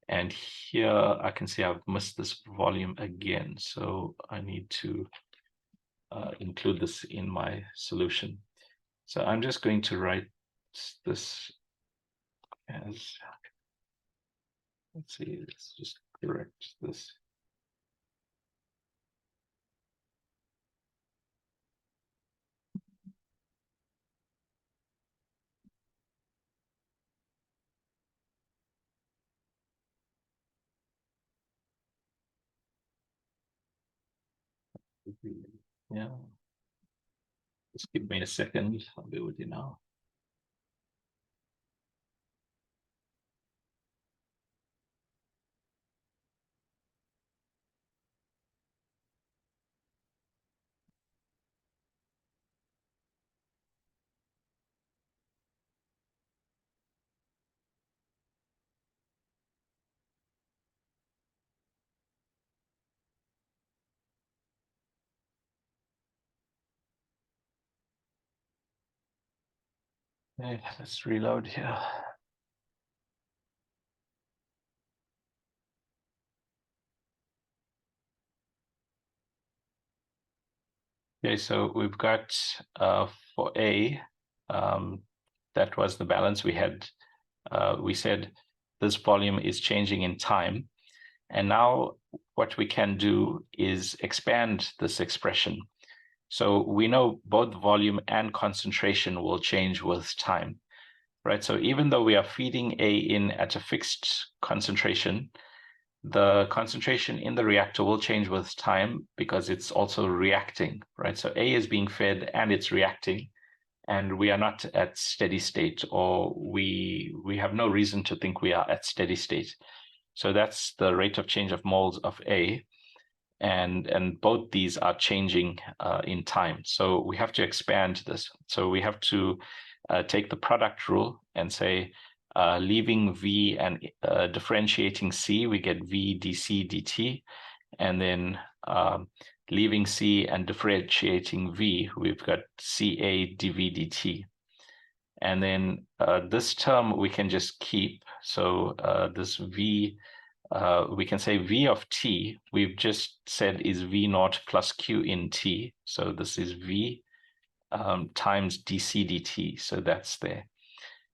And here I can see I've missed this volume again. So I need to include this in my solution. So I'm just going to write this as, let's see, let's just correct this. Yeah. Just give me a second. I'll be with you now. Okay, let's reload here. Okay, so we've got for A, that was the balance we had. We said this volume is changing in time. And now what we can do is expand this expression. So we know both volume and concentration will change with time, right? So even though we are feeding A in at a fixed concentration, the concentration in the reactor will change with time because it's also reacting, right? So A is being fed and it's reacting, and we are not at steady state, or we have no reason to think we are at steady state. So that's the rate of change of moles of A. And both these are changing in time. So we have to expand this. So we have to take the product rule and say, leaving V and differentiating C, we get V dC dt. And then leaving C and differentiating V, we've got CA dV dt. And then this term we can just keep. So this V, we can say V of t, we've just said is V naught plus Q in t. So this is V times dC dt. So that's there.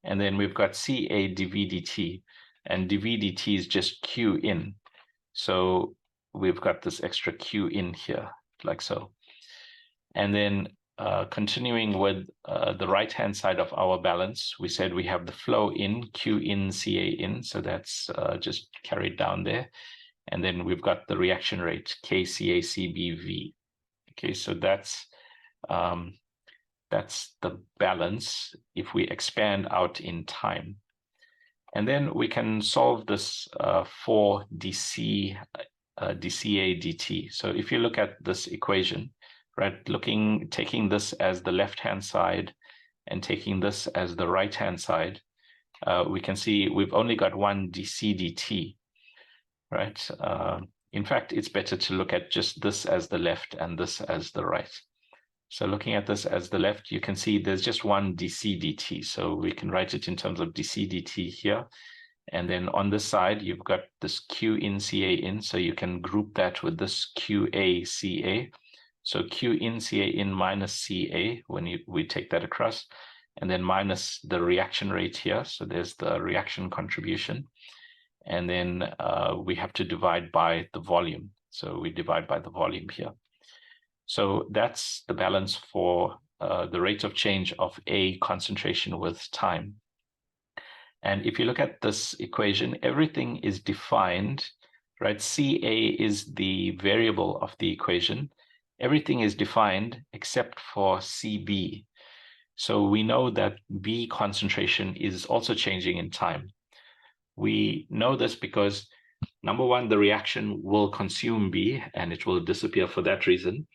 And then we've got CA dV dt, and dV dt is just Q in. So we've got this extra Q in here, like so. And then continuing with the right-hand side of our balance, we said we have the flow in, Q in, CA in. So that's just carried down there. And then we've got the reaction rate, KCACBV. Okay, so that's the balance if we expand out in time. And then we can solve this for dCA dt. So if you look at this equation, right, taking this as the left-hand side and taking this as the right-hand side, we can see we've only got one dC dt, right? In fact, it's better to look at just this as the left and this as the right. So looking at this as the left, you can see there's just one dC dt. So we can write it in terms of dC dt here. And then on this side, you've got this Q in, CA in. So you can group that with this QA, CA. So Q in, CA in minus CA when we take that across. And then minus the reaction rate here. So there's the reaction contribution. And then we have to divide by the volume. So we divide by the volume here. So that's the balance for the rate of change of A concentration with time. And if you look at this equation, everything is defined, right? CA is the variable of the equation. Everything is defined except for CB. So we know that B concentration is also changing in time. We know this because, number one, the reaction will consume B and it will disappear for that reason.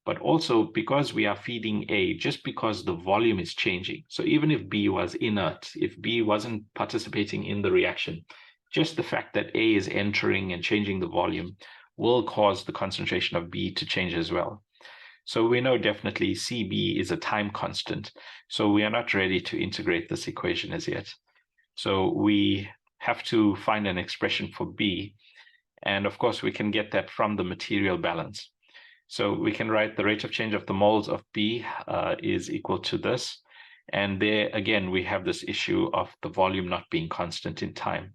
But also because we are feeding A, just because the volume is changing. So even if B was inert, if B wasn't participating in the reaction, just the fact that A is entering and changing the volume will cause the concentration of B to change as well. So we know definitely CB is a time constant. So we are not ready to integrate this equation as yet. So we have to find an expression for B. And of course, we can get that from the material balance. So we can write the rate of change of the moles of B is equal to this. And there, again, we have this issue of the volume not being constant in time.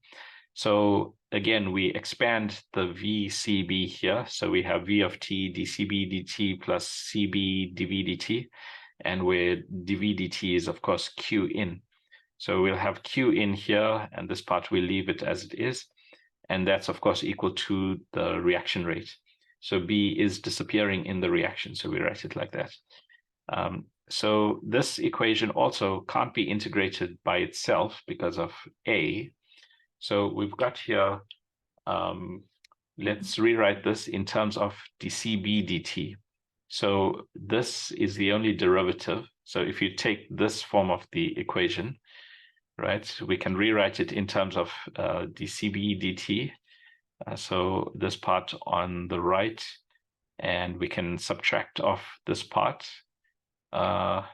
So again, we expand the VCB here. So we have V of t dCB dt plus CB dV dt, and where dV dt is, of course, Q in. So we'll have Q in here, and this part we'll leave it as it is. And that's, of course, equal to the reaction rate. So B is disappearing in the reaction, so we write it like that. So this equation also can't be integrated by itself because of A. So we've got here, let's rewrite this in terms of dCB dt. So this is the only derivative. So if you take this form of the equation, right, we can rewrite it in terms of dCB dt. So this part on the right, and we can subtract off this part. I'm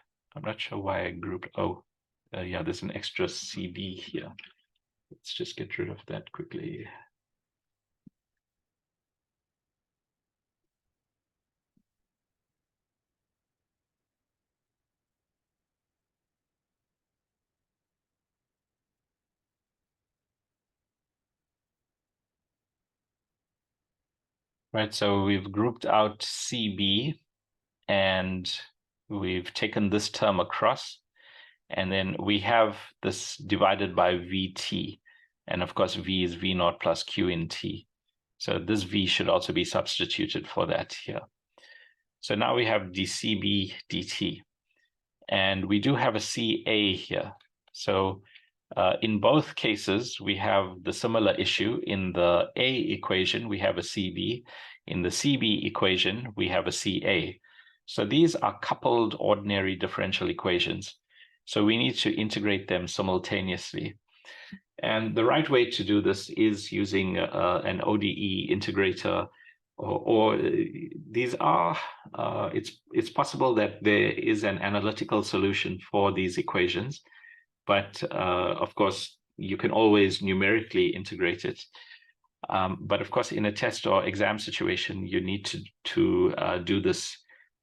not sure why I grouped. Yeah, there's an extra CB here. Let's just get rid of that quickly. Right, so we've grouped out CB and we've taken this term across, and then we have this divided by VT. And of course, V is V naught plus Q in T. So this V should also be substituted for that here. So now we have dCB dt. And we do have a CA here. So In both cases, we have the similar issue. In the A equation, we have a CB. In the CB equation, we have a CA. So these are coupled ordinary differential equations. So we need to integrate them simultaneously. And the right way to do this is using an ODE integrator, or these are, it's possible that there is an analytical solution for these equations, but of course, you can always numerically integrate it. But of course, in a test or exam situation, you need to do this.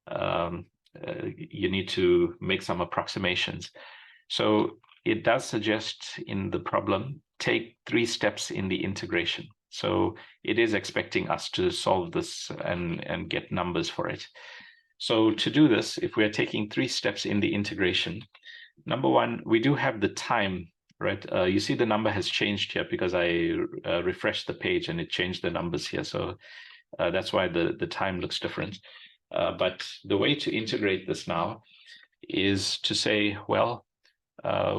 You need to make some approximations. So it does suggest in the problem, take 3 steps in the integration. So it is expecting us to solve this and get numbers for it. So to do this, if we're taking 3 steps in the integration, number one, we do have the time, right? You see the number has changed here because I refreshed the page and it changed the numbers here. So that's why the time looks different. But the way to integrate this now is to say, well,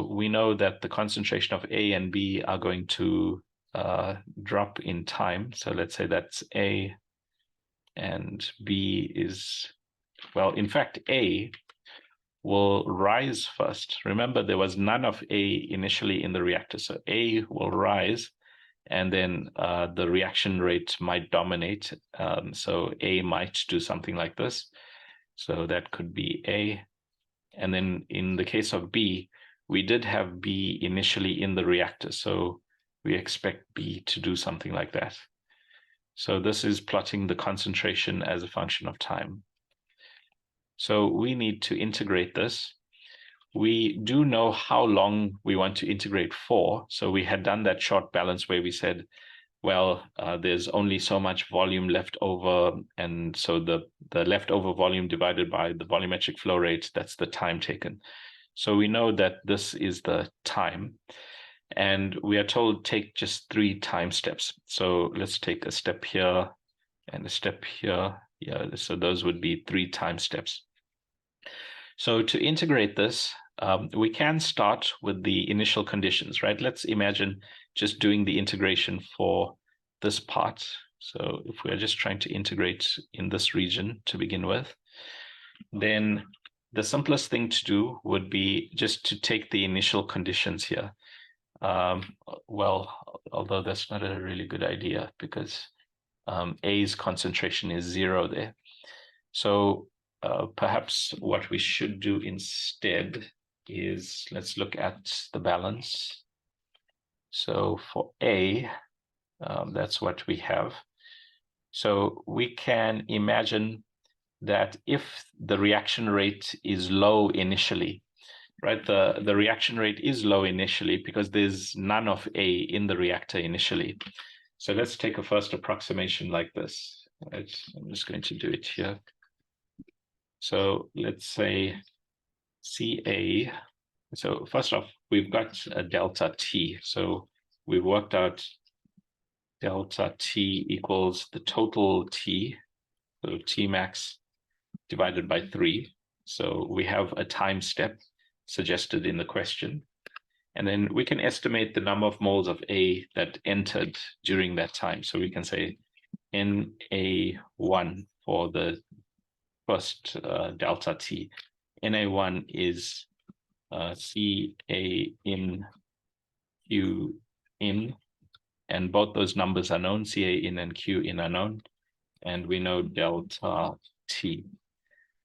we know that the concentration of A and B are going to drop in time. So let's say that's A and B is, well, in fact, A will rise first. Remember, there was none of A initially in the reactor. So A will rise, and then the reaction rate might dominate. So A might do something like this. So that could be A. And then in the case of B, we did have B initially in the reactor. So we expect B to do something like that. So this is plotting the concentration as a function of time. So we need to integrate this. We do know how long we want to integrate for. So we had done that short balance where we said, well, there's only so much volume left over. And so the leftover volume divided by the volumetric flow rate, that's the time taken. So we know that this is the time. And we are told take just 3 time steps. So let's take a step here and a step here. Yeah, so those would be 3 time steps. So to integrate this, we can start with the initial conditions, right? Let's imagine just doing the integration for this part. So if we're just trying to integrate in this region to begin with, then the simplest thing to do would be just to take the initial conditions here. Well, although that's not a really good idea because A's concentration is 0 there. So perhaps what we should do instead is let's look at the balance. So for A, that's what we have. So we can imagine that if the reaction rate is low initially, right? The reaction rate is low initially because there's none of A in the reactor initially. So let's take a first approximation like this. Right? I'm just going to do it here. So let's say CA. So first off, we've got a delta T. So we've worked out delta T equals the total T, so T max divided by 3. So we have a time step suggested in the question. And then we can estimate the number of moles of A that entered during that time. So we can say Na1 for the first delta T. Na1 is Ca in Q in, and both those numbers are known. Ca in and Q in are known, and we know delta T.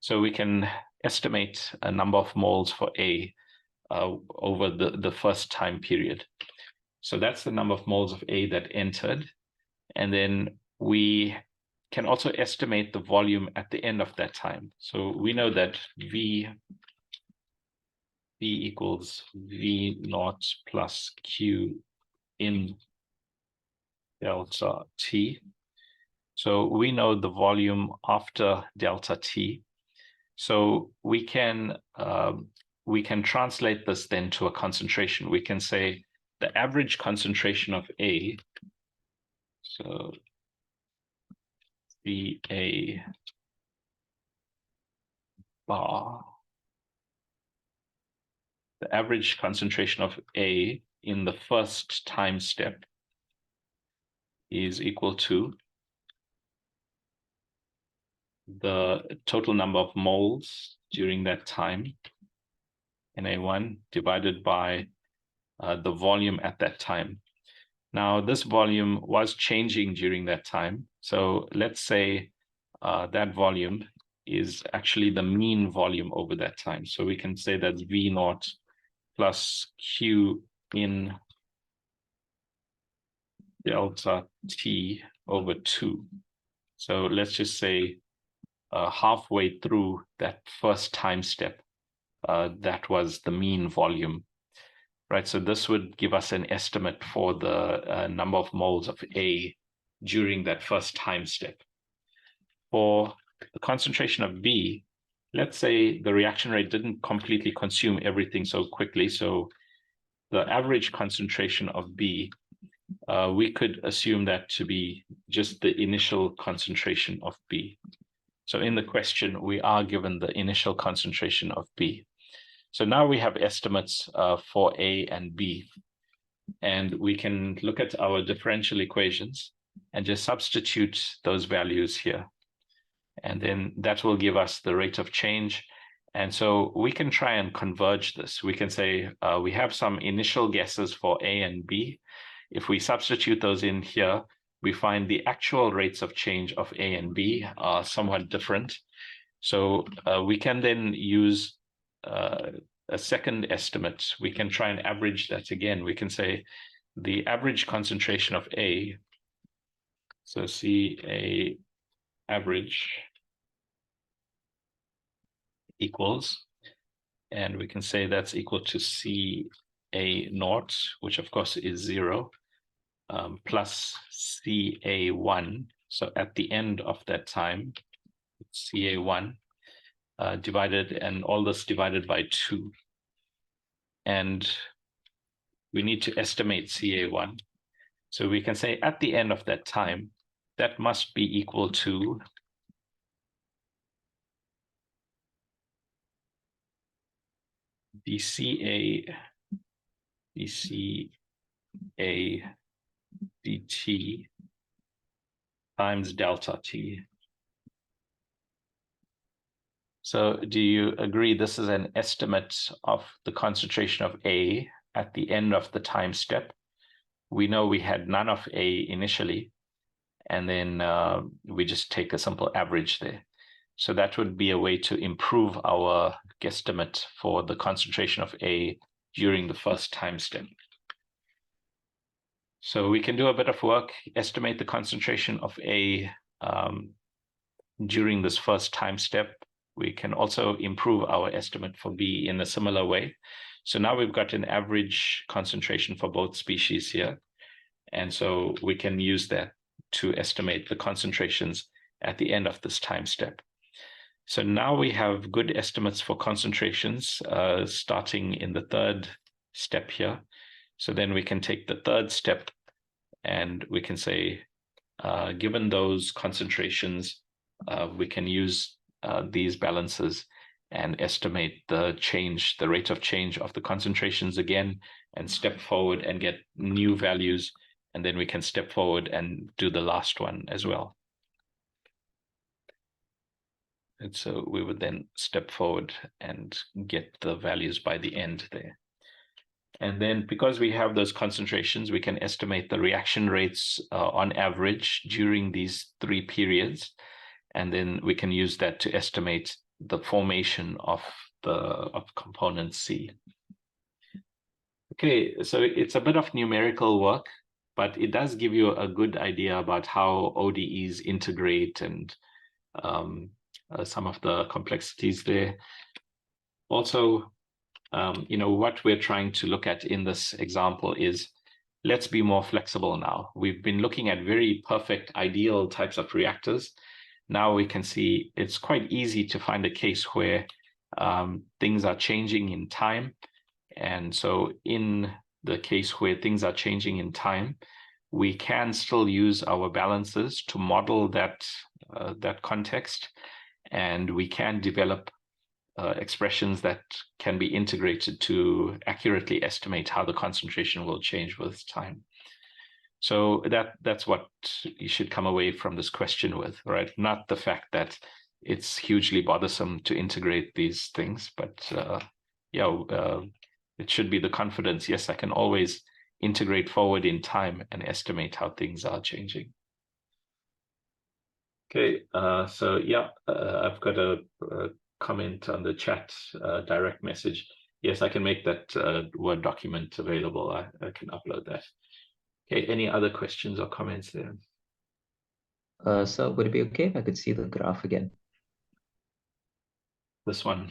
So we can estimate a number of moles for A over the first time period. So that's the number of moles of A that entered. And then we can also estimate the volume at the end of that time. So we know that V equals V naught plus Q in delta T. So we know the volume after delta T. So we can translate this then to a concentration. We can say the average concentration of A, so VA bar, the average concentration of A in the first time step is equal to the total number of moles during that time, Na1, divided by the volume at that time. Now, this volume was changing during that time. So let's say that volume is actually the mean volume over that time. So we can say that's V naught plus Q in delta T over 2. So let's just say halfway through that first time step, that was the mean volume, right? So this would give us an estimate for the number of moles of A during that first time step. For the concentration of B, let's say the reaction rate didn't completely consume everything so quickly. So the average concentration of B, we could assume that to be just the initial concentration of B. So in the question, we are given the initial concentration of B. So now we have estimates for A and B, and we can look at our differential equations and just substitute those values here. And then that will give us the rate of change. And so we can try and converge this. We can say we have some initial guesses for A and B. If we substitute those in here, we find the actual rates of change of A and B are somewhat different. So we can then use a second estimate. We can try and average that again. We can say the average concentration of A, so CA average equals, and we can say that's equal to CA naught, which of course is 0, plus CA1. So at the end of that time, CA1 divided, and all this divided by 2. And we need to estimate CA1. So we can say at the end of that time, that must be equal to dCA dt times delta T. So do you agree this is an estimate of the concentration of A at the end of the time step? We know we had none of A initially, and then we just take a simple average there. So that would be a way to improve our guesstimate for the concentration of A during the first time step. So we can do a bit of work, estimate the concentration of A during this first time step. We can also improve our estimate for B in a similar way. So now we've got an average concentration for both species here. And so we can use that to estimate the concentrations at the end of this time step. So now we have good estimates for concentrations starting in the third step here. So then we can take the third step and we can say, given those concentrations, we can use these balances and estimate the change, the rate of change of the concentrations again, and step forward and get new values. And then we can step forward and do the last one as well. And so we would then step forward and get the values by the end there. And then because we have those concentrations, we can estimate the reaction rates on average during these 3 periods. And then we can use that to estimate the formation of component C. Okay, so it's a bit of numerical work, but it does give you a good idea about how ODEs integrate and some of the complexities there. Also, what we're trying to look at in this example is, let's be more flexible now. We've been looking at very perfect, ideal types of reactors. Now we can see it's quite easy to find a case where things are changing in time. And so in the case where things are changing in time, we can still use our balances to model that context, and we can develop expressions that can be integrated to accurately estimate how the concentration will change with time. So that's what you should come away from this question with, right? Not the fact that it's hugely bothersome to integrate these things, but it should be the confidence. Yes, I can always integrate forward in time and estimate how things are changing. Okay, so yeah, I've got a comment on the chat, direct message. Yes, I can make that Word document available. I can upload that. Okay, any other questions or comments there? So would it be okay if I could see the graph again? This one.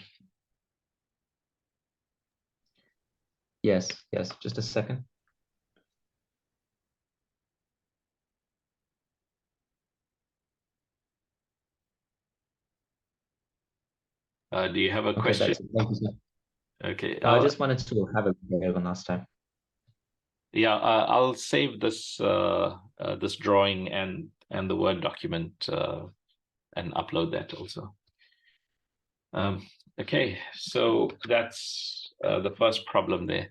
Yes, just a second. Do you have a Okay, question? thank you, sir. Okay. I just wanted to have a look at it last time. Yeah, I'll save this this drawing and the Word document and upload that also. Okay, so that's the first problem there.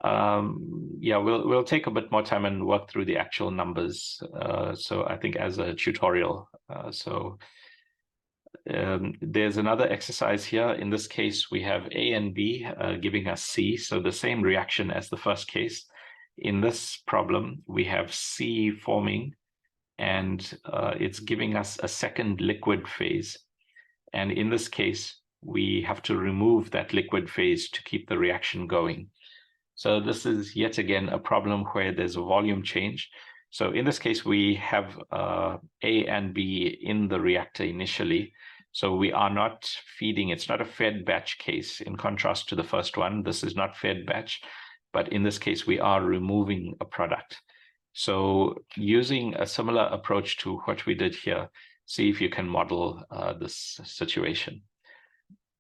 Yeah, we'll take a bit more time and work through the actual numbers. So I think as a tutorial. There's another exercise here. In this case, we have A and B giving us C, so the same reaction as the first case. In this problem, we have C forming, and it's giving us a second liquid phase. And in this case, we have to remove that liquid phase to keep the reaction going. So this is yet again a problem where there's a volume change. So in this case, we have A and B in the reactor initially. So we are not feeding, it's not a fed batch case. In contrast to the first one, this is not fed batch, but in this case, we are removing a product. So using a similar approach to what we did here, see if you can model this situation.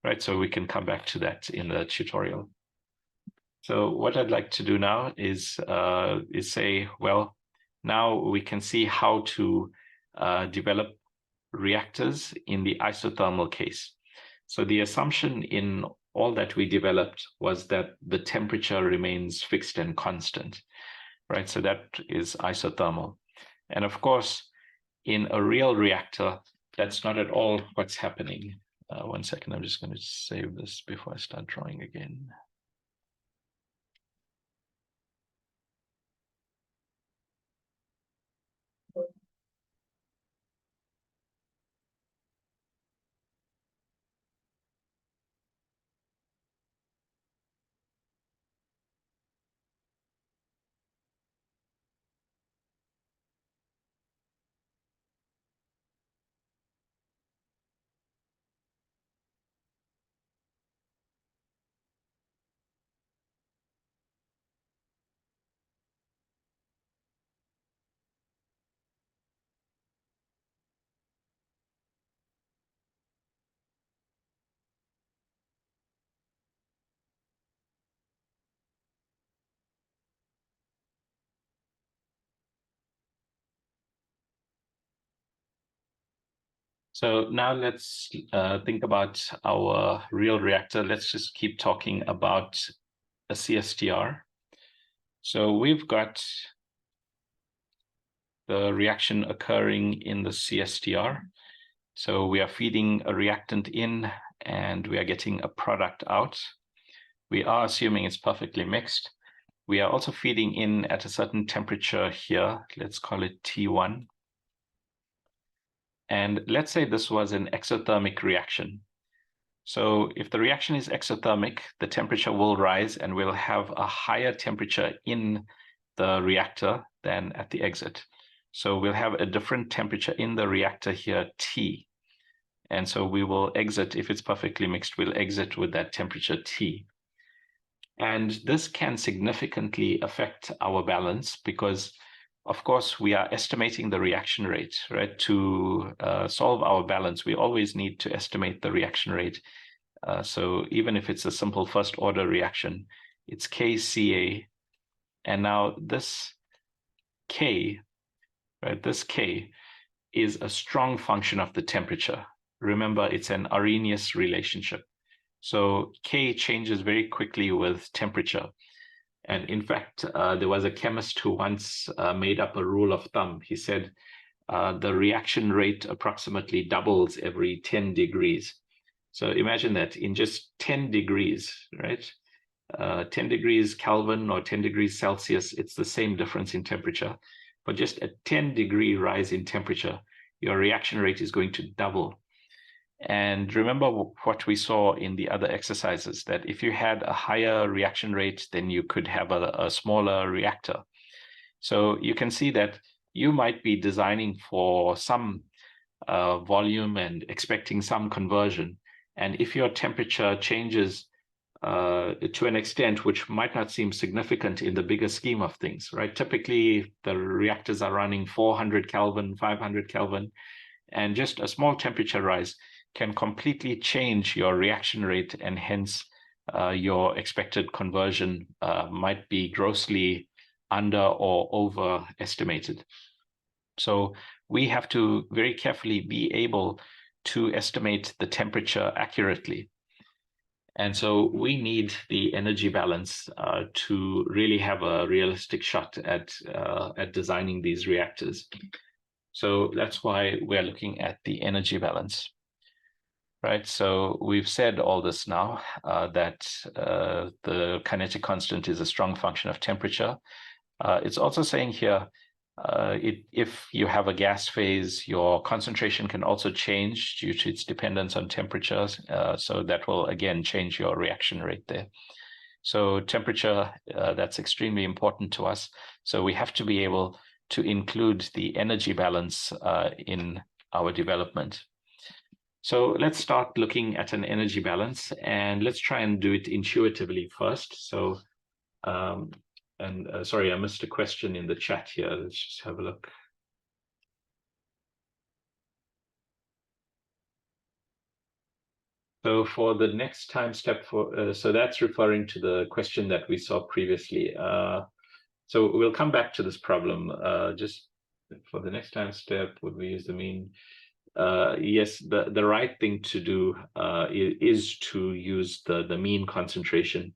Right, so we can come back to that in the tutorial. So what I'd like to do now is say, well, now we can see how to develop reactors in the isothermal case. So the assumption in all that we developed was that the temperature remains fixed and constant, right? So that is isothermal. And of course, in a real reactor, that's not at all what's happening. 1 second, I'm just going to save this before I start drawing again. So now let's think about our real reactor. Let's just keep talking about a CSTR. So we've got the reaction occurring in the CSTR. So we are feeding a reactant in and we are getting a product out. We are assuming it's perfectly mixed. We are also feeding in at a certain temperature here. Let's call it T1. And let's say this was an exothermic reaction. So if the reaction is exothermic, the temperature will rise and we'll have a higher temperature in the reactor than at the exit. So we'll have a different temperature in the reactor here, T. And so we will exit, if it's perfectly mixed, we'll exit with that temperature T. And this can significantly affect our balance because, of course, we are estimating the reaction rate, right? To solve our balance, we always need to estimate the reaction rate. So even if it's a simple first order reaction, it's kCa. And now this K, right? This K is a strong function of the temperature. Remember, it's an Arrhenius relationship. So K changes very quickly with temperature. And in fact, there was a chemist who once made up a rule of thumb. He said the reaction rate approximately doubles every 10 degrees. So imagine that in just 10 degrees, right? 10 degrees Kelvin or 10 degrees Celsius, it's the same difference in temperature. But just a 10-degree rise in temperature, your reaction rate is going to double. And remember what we saw in the other exercises, that if you had a higher reaction rate, then you could have a smaller reactor. So you can see that you might be designing for some volume and expecting some conversion. And if your temperature changes to an extent which might not seem significant in the bigger scheme of things, right? Typically, the reactors are running 400 Kelvin, 500 Kelvin, and just a small temperature rise can completely change your reaction rate, and hence your expected conversion might be grossly under or overestimated. So we have to very carefully be able to estimate the temperature accurately. And so we need the energy balance to really have a realistic shot at designing these reactors. So that's why we're looking at the energy balance, right? So we've said all this now, that the kinetic constant is a strong function of temperature. It's also saying here, if you have a gas phase, your concentration can also change due to its dependence on temperatures. So that will, again, change your reaction rate there. So temperature, that's extremely important to us. So we have to be able to include the energy balance in our development. So let's start looking at an energy balance, and let's try and do it intuitively first. So sorry, I missed a question in the chat here. Let's just have a look. So for the next time step, so that's referring to the question that we saw previously. So we'll come back to this problem. Just for the next time step, would we use the mean? Yes, the right thing to do is to use the mean concentration.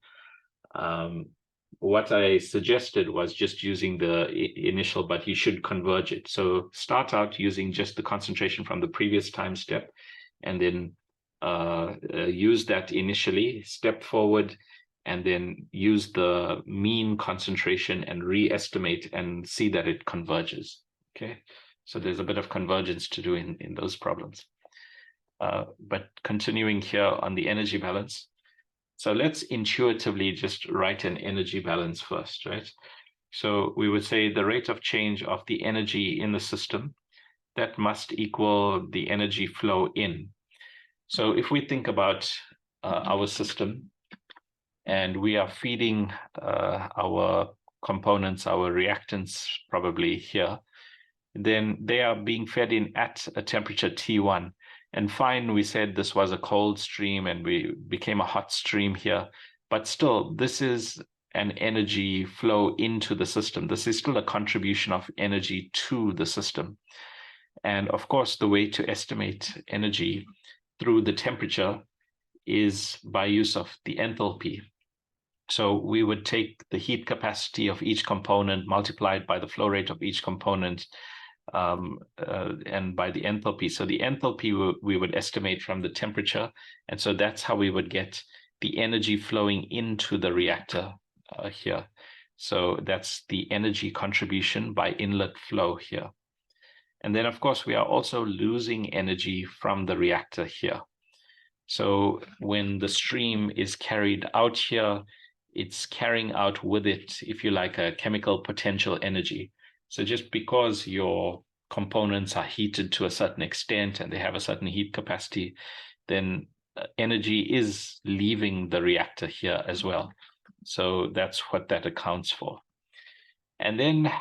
What I suggested was just using the initial, but you should converge it. So start out using just the concentration from the previous time step, and then use that initially, step forward, and then use the mean concentration and re-estimate and see that it converges. Okay, so there's a bit of convergence to do in those problems. But continuing here on the energy balance. So let's intuitively just write an energy balance first, right? So we would say the rate of change of the energy in the system, that must equal the energy flow in. So if we think about our system, and we are feeding our components, our reactants probably here, then they are being fed in at a temperature T1. And fine, we said this was a cold stream and we became a hot stream here, but still, this is an energy flow into the system. This is still a contribution of energy to the system. And of course, the way to estimate energy through the temperature is by use of the enthalpy. So we would take the heat capacity of each component multiplied by the flow rate of each component, and by the enthalpy. So the enthalpy we would estimate from the temperature. And so that's how we would get the energy flowing into the reactor here. So that's the energy contribution by inlet flow here. And then, of course, we are also losing energy from the reactor here. So when the stream is carried out here, it's carrying out with it, if you like, a chemical potential energy. So just because your components are heated to a certain extent and they have a certain heat capacity, then energy is leaving the reactor here as well. So that's what that accounts for. And then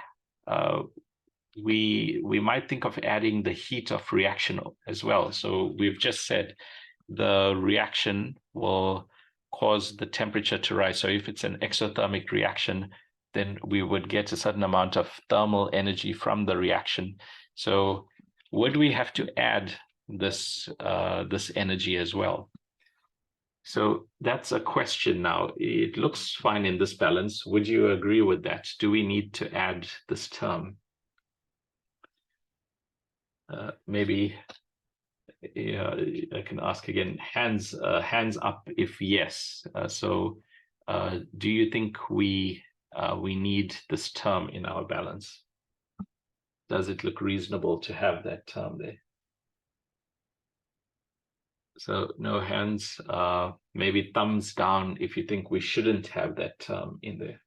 we might think of adding the heat of reaction as well. So we've just said the reaction will cause the temperature to rise. So if it's an exothermic reaction, then we would get a certain amount of thermal energy from the reaction. So would we have to add this energy as well? So that's a question now. It looks fine in this balance. Would you agree with that? Do we need to add this term? Maybe I can ask again. Hands up if yes. Do you think we need this term in our balance? Does it look reasonable to have that term there? So no hands, maybe thumbs down if you think we shouldn't have that term in there.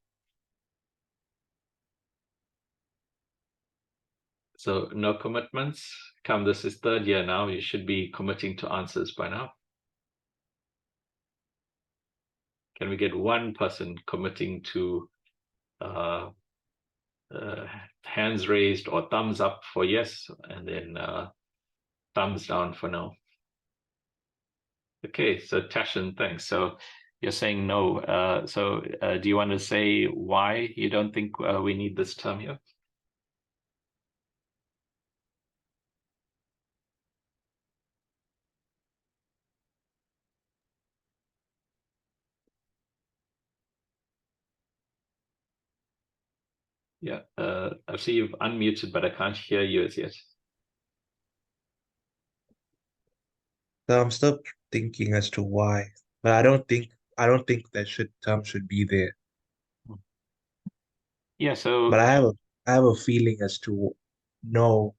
So no commitments. Come, this is third year now. You should be committing to answers by now. Can we get one person committing to hands raised or thumbs up for yes, and then thumbs down for no? Okay, so Tashin, thanks. So you're saying no. Do you want to say why you don't think we need this term here? Yeah, I see you've unmuted, but I can't hear you as yet. So I'm still thinking as to why, but I don't think that term should be there. Yeah, so But I have a feeling as to no.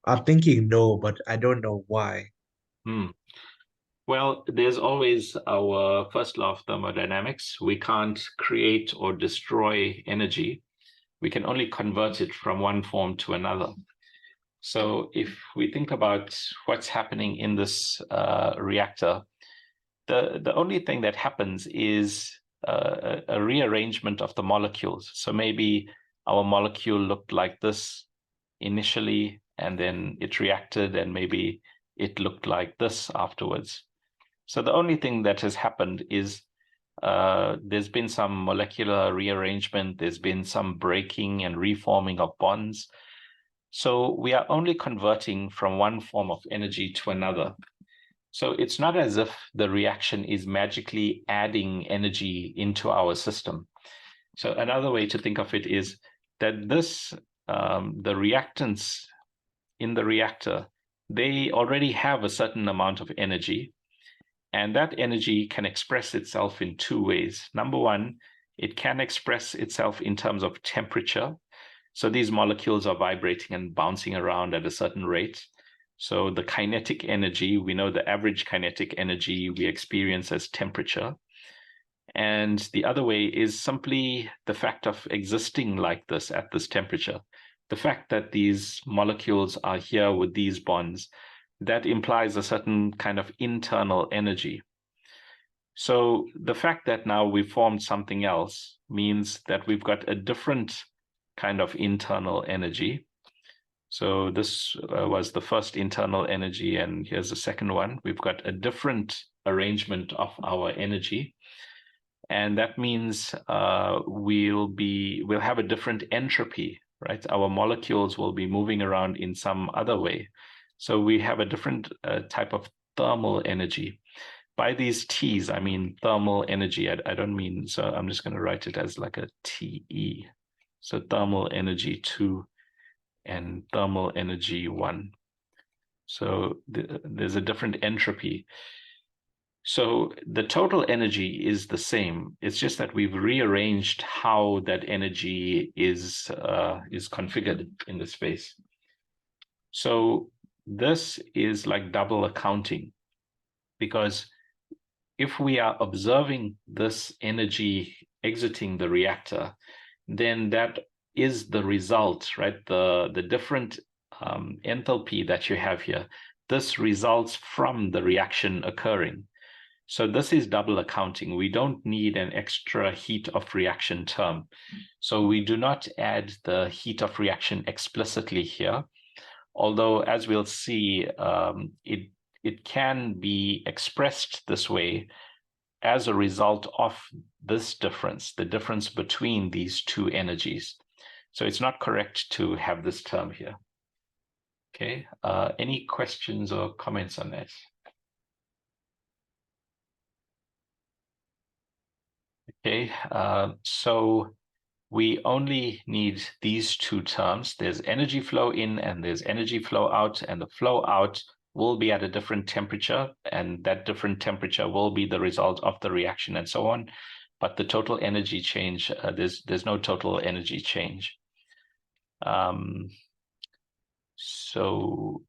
I'm thinking no, but I don't know why. well, there's always our first law of thermodynamics. We can't create or destroy energy. We can only convert it from one form to another. So if we think about what's happening in this reactor, the only thing that happens is a rearrangement of the molecules. So maybe our molecule looked like this initially, and then it reacted, and maybe it looked like this afterwards. So the only thing that has happened is there's been some molecular rearrangement, there's been some breaking and reforming of bonds. So we are only converting from one form of energy to another. So it's not as if the reaction is magically adding energy into our system. So another way to think of it is that the reactants in the reactor, they already have a certain amount of energy, and that energy can express itself in two ways. Number one, it can express itself in terms of temperature. So these molecules are vibrating and bouncing around at a certain rate. So the kinetic energy, we know the average kinetic energy we experience as temperature. And the other way is simply the fact of existing like this at this temperature. The fact that these molecules are here with these bonds, that implies a certain kind of internal energy. So the fact that now we've formed something else means that we've got a different kind of internal energy. So this was the first internal energy, and here's the second one. We've got a different arrangement of our energy, and that means we'll have a different entropy, right? Our molecules will be moving around in some other way. So we have a different type of thermal energy. By these T's, I mean thermal energy. I don't mean, so I'm just going to write it as like a TE. So thermal energy 2 and thermal energy 1. So there's a different entropy. So the total energy is the same. It's just that we've rearranged how that energy is configured in the space. So this is like double accounting, because if we are observing this energy exiting the reactor, then that is the result, right? The different enthalpy that you have here, this results from the reaction occurring. So this is double accounting. We don't need an extra heat of reaction term. So we do not add the heat of reaction explicitly here, although as we'll see, it can be expressed this way as a result of this difference, the difference between these two energies. So it's not correct to have this term here. Okay, any questions or comments on that? Okay, so we only need these two terms. There's energy flow in and there's energy flow out, and the flow out will be at a different temperature, and that different temperature will be the result of the reaction and so on. But the total energy change, there's no total energy change. So,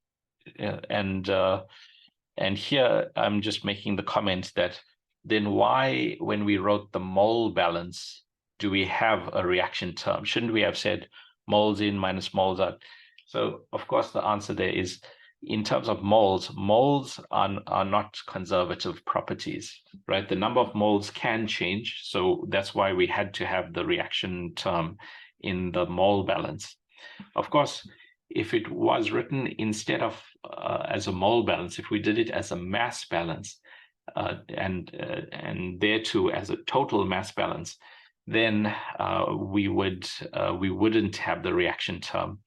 and here I'm just making the comment that then why, when we wrote the mole balance, do we have a reaction term? Shouldn't we have said moles in minus moles out? So of course the answer there is, in terms of moles, moles are not conservative properties, right? The number of moles can change, so that's why we had to have the reaction term in the mole balance. Of course, if it was written instead of as a mole balance, if we did it as a mass balance, and there too as a total mass balance, then we wouldn't have the reaction term.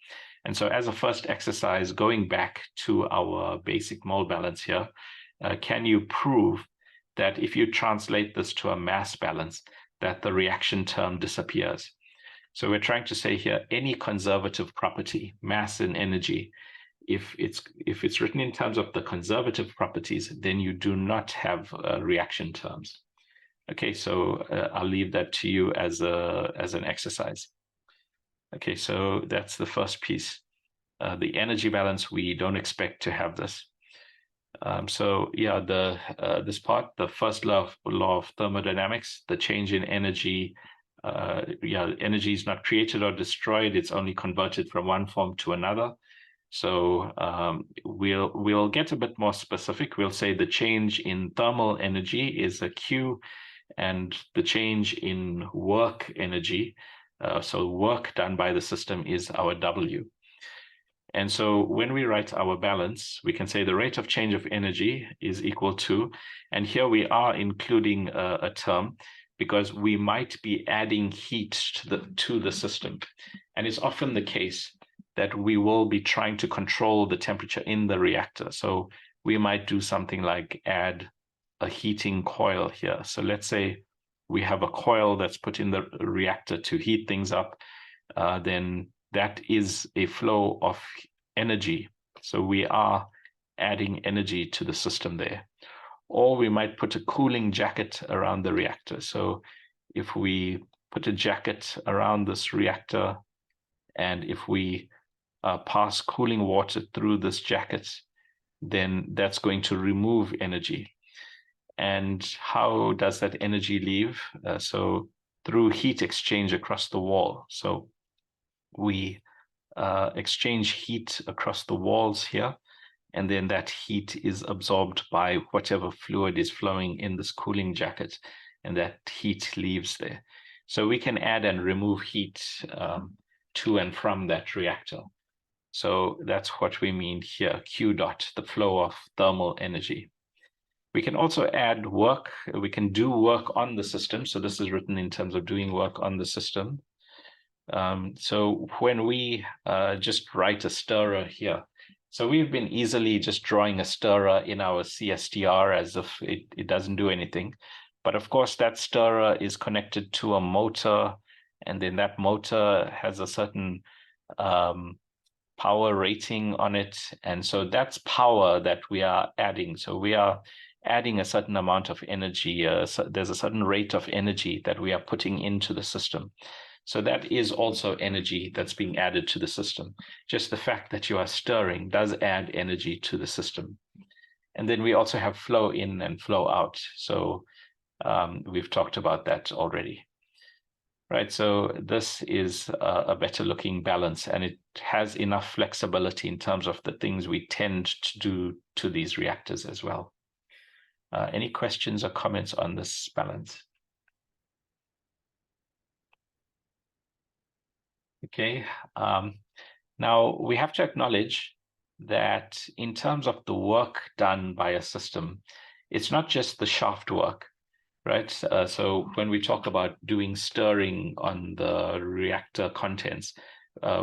And so as a first exercise, going back to our basic mole balance here, can you prove that if you translate this to a mass balance, that the reaction term disappears? So we're trying to say here, any conservative property, mass and energy, if it's written in terms of the conservative properties, then you do not have reaction terms. Okay, so I'll leave that to you as an exercise. Okay, so that's the first piece. The energy balance, we don't expect to have this. So yeah, this part, the first law of thermodynamics, the change in energy, energy is not created or destroyed, it's only converted from one form to another. So we'll get a bit more specific. We'll say the change in thermal energy is a Q, and the change in work energy, so work done by the system, is our W. And so when we write our balance, we can say the rate of change of energy is equal to, and here we are including a term because we might be adding heat to the system. And it's often the case that we will be trying to control the temperature in the reactor. So we might do something like add a heating coil here. So let's say we have a coil that's put in the reactor to heat things up, then that is a flow of energy. So we are adding energy to the system there. Or we might put a cooling jacket around the reactor. So if we put a jacket around this reactor, and if we pass cooling water through this jacket, then that's going to remove energy. And how does that energy leave? So through heat exchange across the wall. So we exchange heat across the walls here, and then that heat is absorbed by whatever fluid is flowing in this cooling jacket, and that heat leaves there. So we can add and remove heat to and from that reactor. So that's what we mean here, Q dot, the flow of thermal energy. We can also add work. We can do work on the system. So this is written in terms of doing work on the system. So when we just write a stirrer here, so we've been easily just drawing a stirrer in our CSTR as if it doesn't do anything. But of course, that stirrer is connected to a motor, and then that motor has a certain power rating on it. And so that's power that we are adding. So we are adding a certain amount of energy. So there's a certain rate of energy that we are putting into the system. So that is also energy that's being added to the system. Just the fact that you are stirring does add energy to the system. And then we also have flow in and flow out. So we've talked about that already. Right, so this is a better looking balance, and it has enough flexibility in terms of the things we tend to do to these reactors as well. Any questions or comments on this balance? Okay, now we have to acknowledge that in terms of the work done by a system, it's not just the shaft work, right? So when we talk about doing stirring on the reactor contents,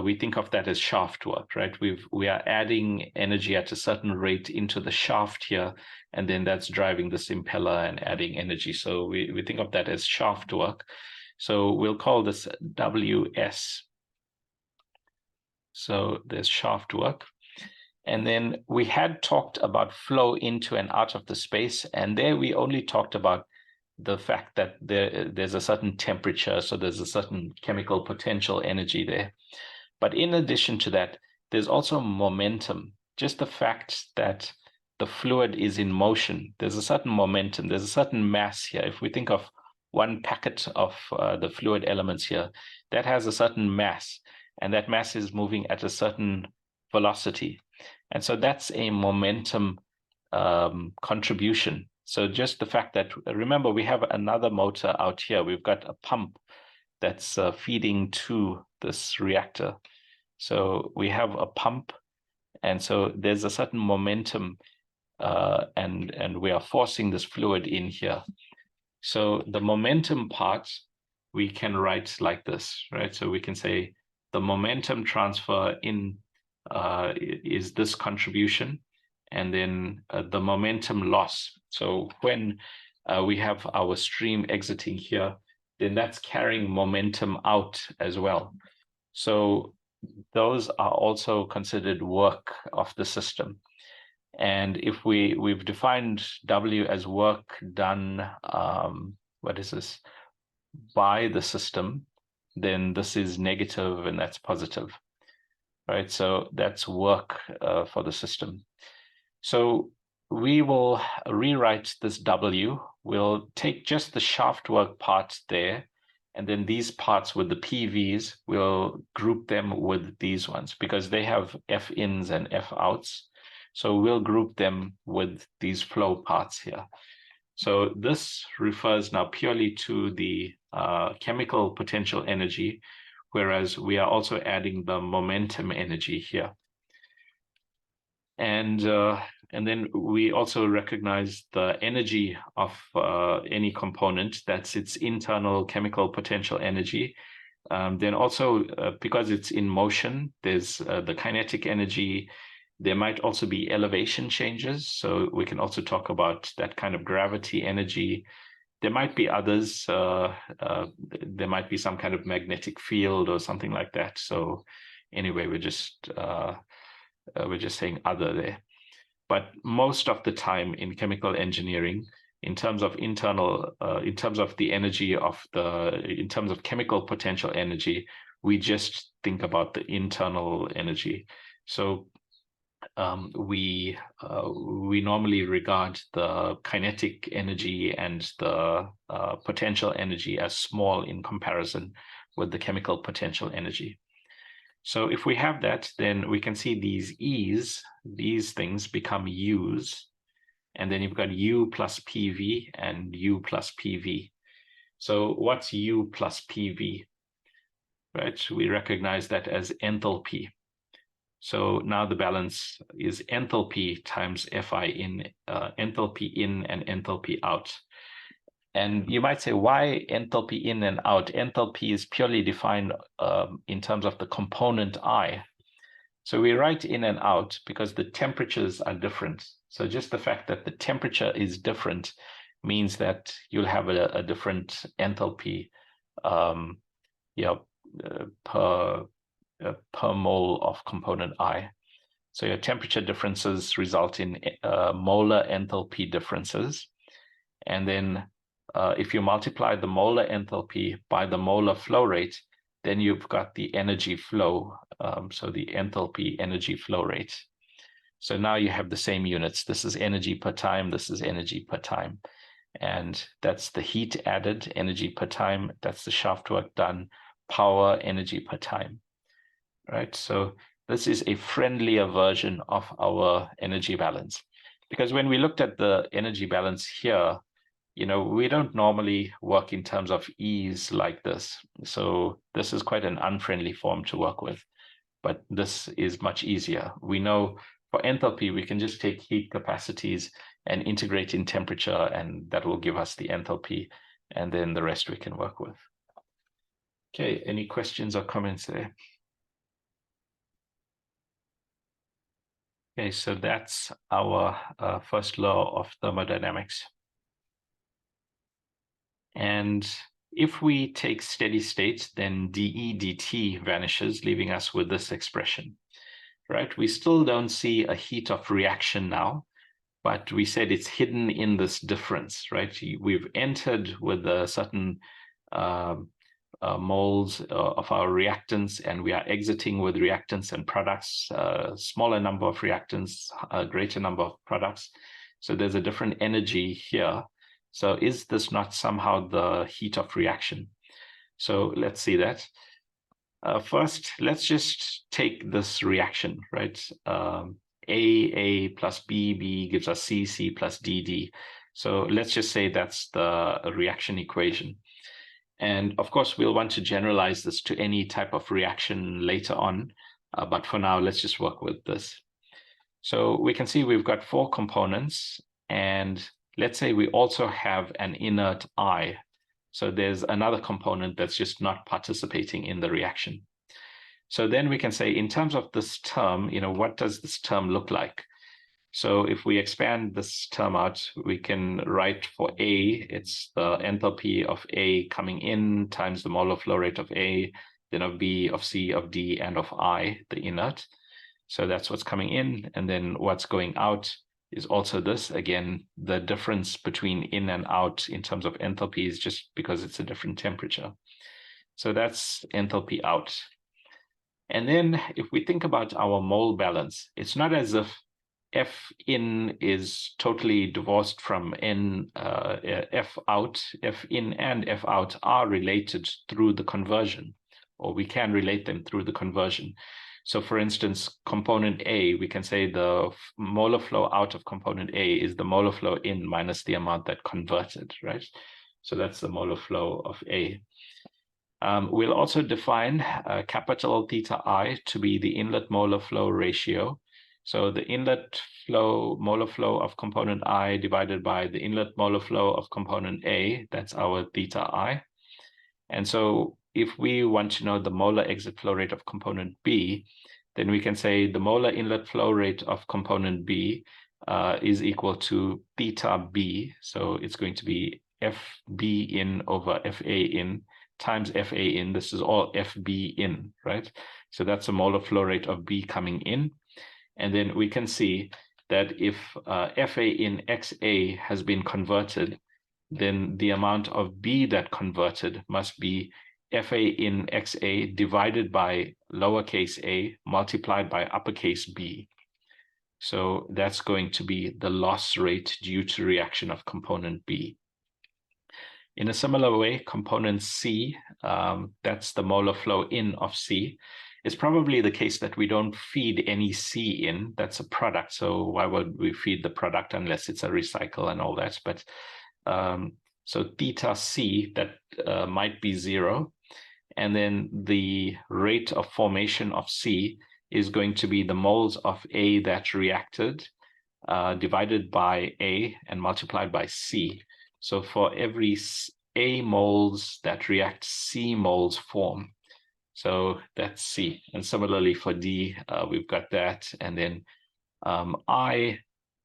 we think of that as shaft work, right? We are adding energy at a certain rate into the shaft here, and then that's driving this impeller and adding energy. So we think of that as shaft work. So we'll call this WS. So there's shaft work. And then we had talked about flow into and out of the space, and there we only talked about the fact that there's a certain temperature, so there's a certain chemical potential energy there. But in addition to that, there's also momentum, just the fact that the fluid is in motion. There's a certain momentum, there's a certain mass here. If we think of one packet of the fluid elements here, that has a certain mass, and that mass is moving at a certain velocity. And so that's a momentum contribution. So just the fact that, remember, we have another motor out here. We've got a pump that's feeding to this reactor. So we have a pump, and so there's a certain momentum, and we are forcing this fluid in here. So the momentum part, we can write like this, right? So we can say the momentum transfer in is this contribution, and then the momentum loss. So when we have our stream exiting here, then that's carrying momentum out as well. So those are also considered work of the system. And if we've defined W as work done, what is this, by the system, then this is negative and that's positive, right? So that's work for the system. So we will rewrite this W. We'll take just the shaft work part there, and then these parts with the PVs, we'll group them with these ones because they have F ins and F outs. So we'll group them with these flow parts here. So this refers now purely to the chemical potential energy, whereas we are also adding the momentum energy here. And then we also recognize the energy of any component, that's its internal chemical potential energy. Then also, because it's in motion, there's the kinetic energy. There might also be elevation changes. So we can also talk about that kind of gravity energy. There might be others. There might be some kind of magnetic field or something like that. So anyway, we're just saying other there. But most of the time in chemical engineering, in terms of internal, in terms of the energy in terms of chemical potential energy, we just think about the internal energy. So we normally regard the kinetic energy and the potential energy as small in comparison with the chemical potential energy. So if we have that, then we can see these E's, these things become U's, and then you've got U plus PV and U plus PV. So what's U plus PV? Right, we recognize that as enthalpy. So now the balance is enthalpy times Fi in, enthalpy in and enthalpy out. And you might say, why enthalpy in and out? Enthalpy is purely defined in terms of the component I. So we write in and out because the temperatures are different. So just the fact that the temperature is different means that you'll have a different enthalpy per mole of component I. So your temperature differences result in molar enthalpy differences. And then if you multiply the molar enthalpy by the molar flow rate, then you've got the energy flow, so the enthalpy energy flow rate. So now you have the same units. This is energy per time, this is energy per time. And that's the heat added, energy per time, that's the shaft work done, power, energy per time, right? So this is a friendlier version of our energy balance. Because when we looked at the energy balance here, we don't normally work in terms of E's like this. So this is quite an unfriendly form to work with, but this is much easier. We know for enthalpy, we can just take heat capacities and integrate in temperature, and that will give us the enthalpy, and then the rest we can work with. Okay, any questions or comments there? Okay, so that's our first law of thermodynamics. And if we take steady state, then dE dt vanishes, leaving us with this expression, right? We still don't see a heat of reaction now, but we said it's hidden in this difference, right? We've entered with a certain moles of our reactants, and we are exiting with reactants and products, smaller number of reactants, a greater number of products. So there's a different energy here. So is this not somehow the heat of reaction? So let's see that. First, let's just take this reaction, right? A plus B gives us C plus D. So let's just say that's the reaction equation. And of course, we'll want to generalize this to any type of reaction later on. But for now, let's just work with this. So we can see we've got 4 components. And let's say we also have an inert I. So there's another component that's just not participating in the reaction. So then we can say, in terms of this term, what does this term look like? So if we expand this term out, we can write for A, it's the enthalpy of A coming in times the molar flow rate of A, then of B, of C, of D, and of I, the inert. So that's what's coming in. And then what's going out is also this. Again, the difference between in and out in terms of enthalpy is just because it's a different temperature. So that's enthalpy out. And then if we think about our mole balance, it's not as if F in is totally divorced from N, F out. F in and F out are related through the conversion, or we can relate them through the conversion. So for instance, component A, we can say the molar flow out of component A is the molar flow in minus the amount that converted, right? So that's the molar flow of A. We'll also define capital theta I to be the inlet molar flow ratio. So the inlet flow, molar flow of component I divided by the inlet molar flow of component A, that's our theta I. And so if we want to know the molar exit flow rate of component B, then we can say the molar inlet flow rate of component B is equal to theta B. So it's going to be FB in over FA in times FA in. This is all FB in, right? So that's a molar flow rate of B coming in. And then we can see that if FA in XA has been converted, then the amount of B that converted must be FA in XA divided by lowercase a multiplied by uppercase B. So that's going to be the loss rate due to reaction of component B. In a similar way, component C, that's the molar flow in of C. It's probably the case that we don't feed any C in. That's a product. So why would we feed the product unless it's a recycle and all that? But so theta C, that might be 0. And then the rate of formation of C is going to be the moles of A that reacted divided by A and multiplied by C. So for every A moles that react, C moles form. So that's C. And similarly for D, we've got that. And then I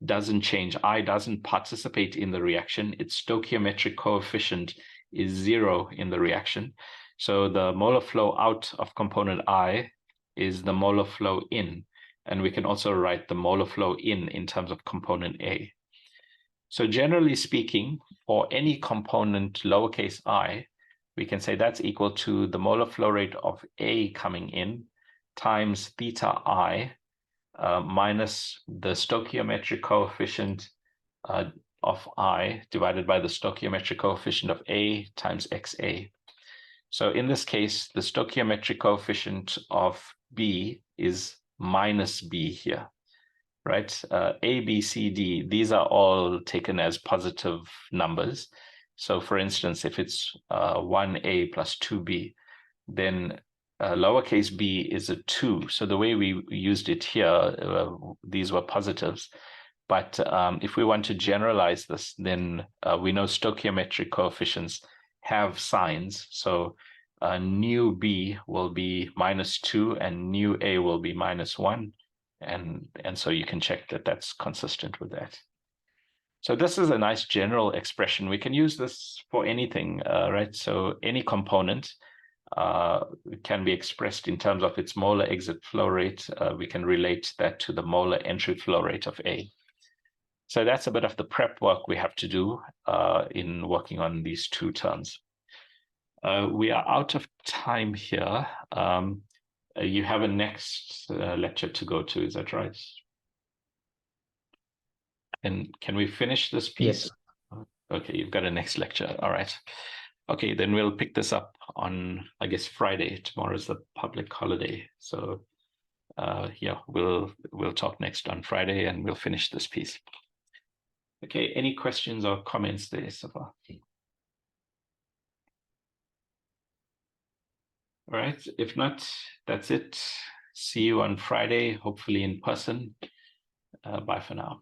doesn't change. I doesn't participate in the reaction. Its stoichiometric coefficient is 0 in the reaction. So the molar flow out of component I is the molar flow in. And we can also write the molar flow in terms of component A. So generally speaking, for any component lowercase I, we can say that's equal to the molar flow rate of A coming in times theta I minus the stoichiometric coefficient of I divided by the stoichiometric coefficient of A times XA. So in this case, the stoichiometric coefficient of B is minus B here, right? A, B, C, D, these are all taken as positive numbers. So for instance, if it's 1A plus 2B, then lowercase b is a 2. So the way we used it here, these were positives. But if we want to generalize this, then we know stoichiometric coefficients have signs. So new b will be -2 and new a will be -1. And so you can check that that's consistent with that. So this is a nice general expression. We can use this for anything, right? So any component can be expressed in terms of its molar exit flow rate. We can relate that to the molar entry flow rate of A. So that's a bit of the prep work we have to do in working on these two terms. We are out of time here. You have a next lecture to go to, is that right? And can we finish this piece? Yes. Okay, you've got a next lecture. All right. Okay, then we'll pick this up on, I guess, Friday. Tomorrow is the public holiday. So yeah, we'll talk next on Friday and we'll finish this piece. Okay, any questions or comments there so far? All right, if not, that's it. See you on Friday, hopefully in person. Bye for now.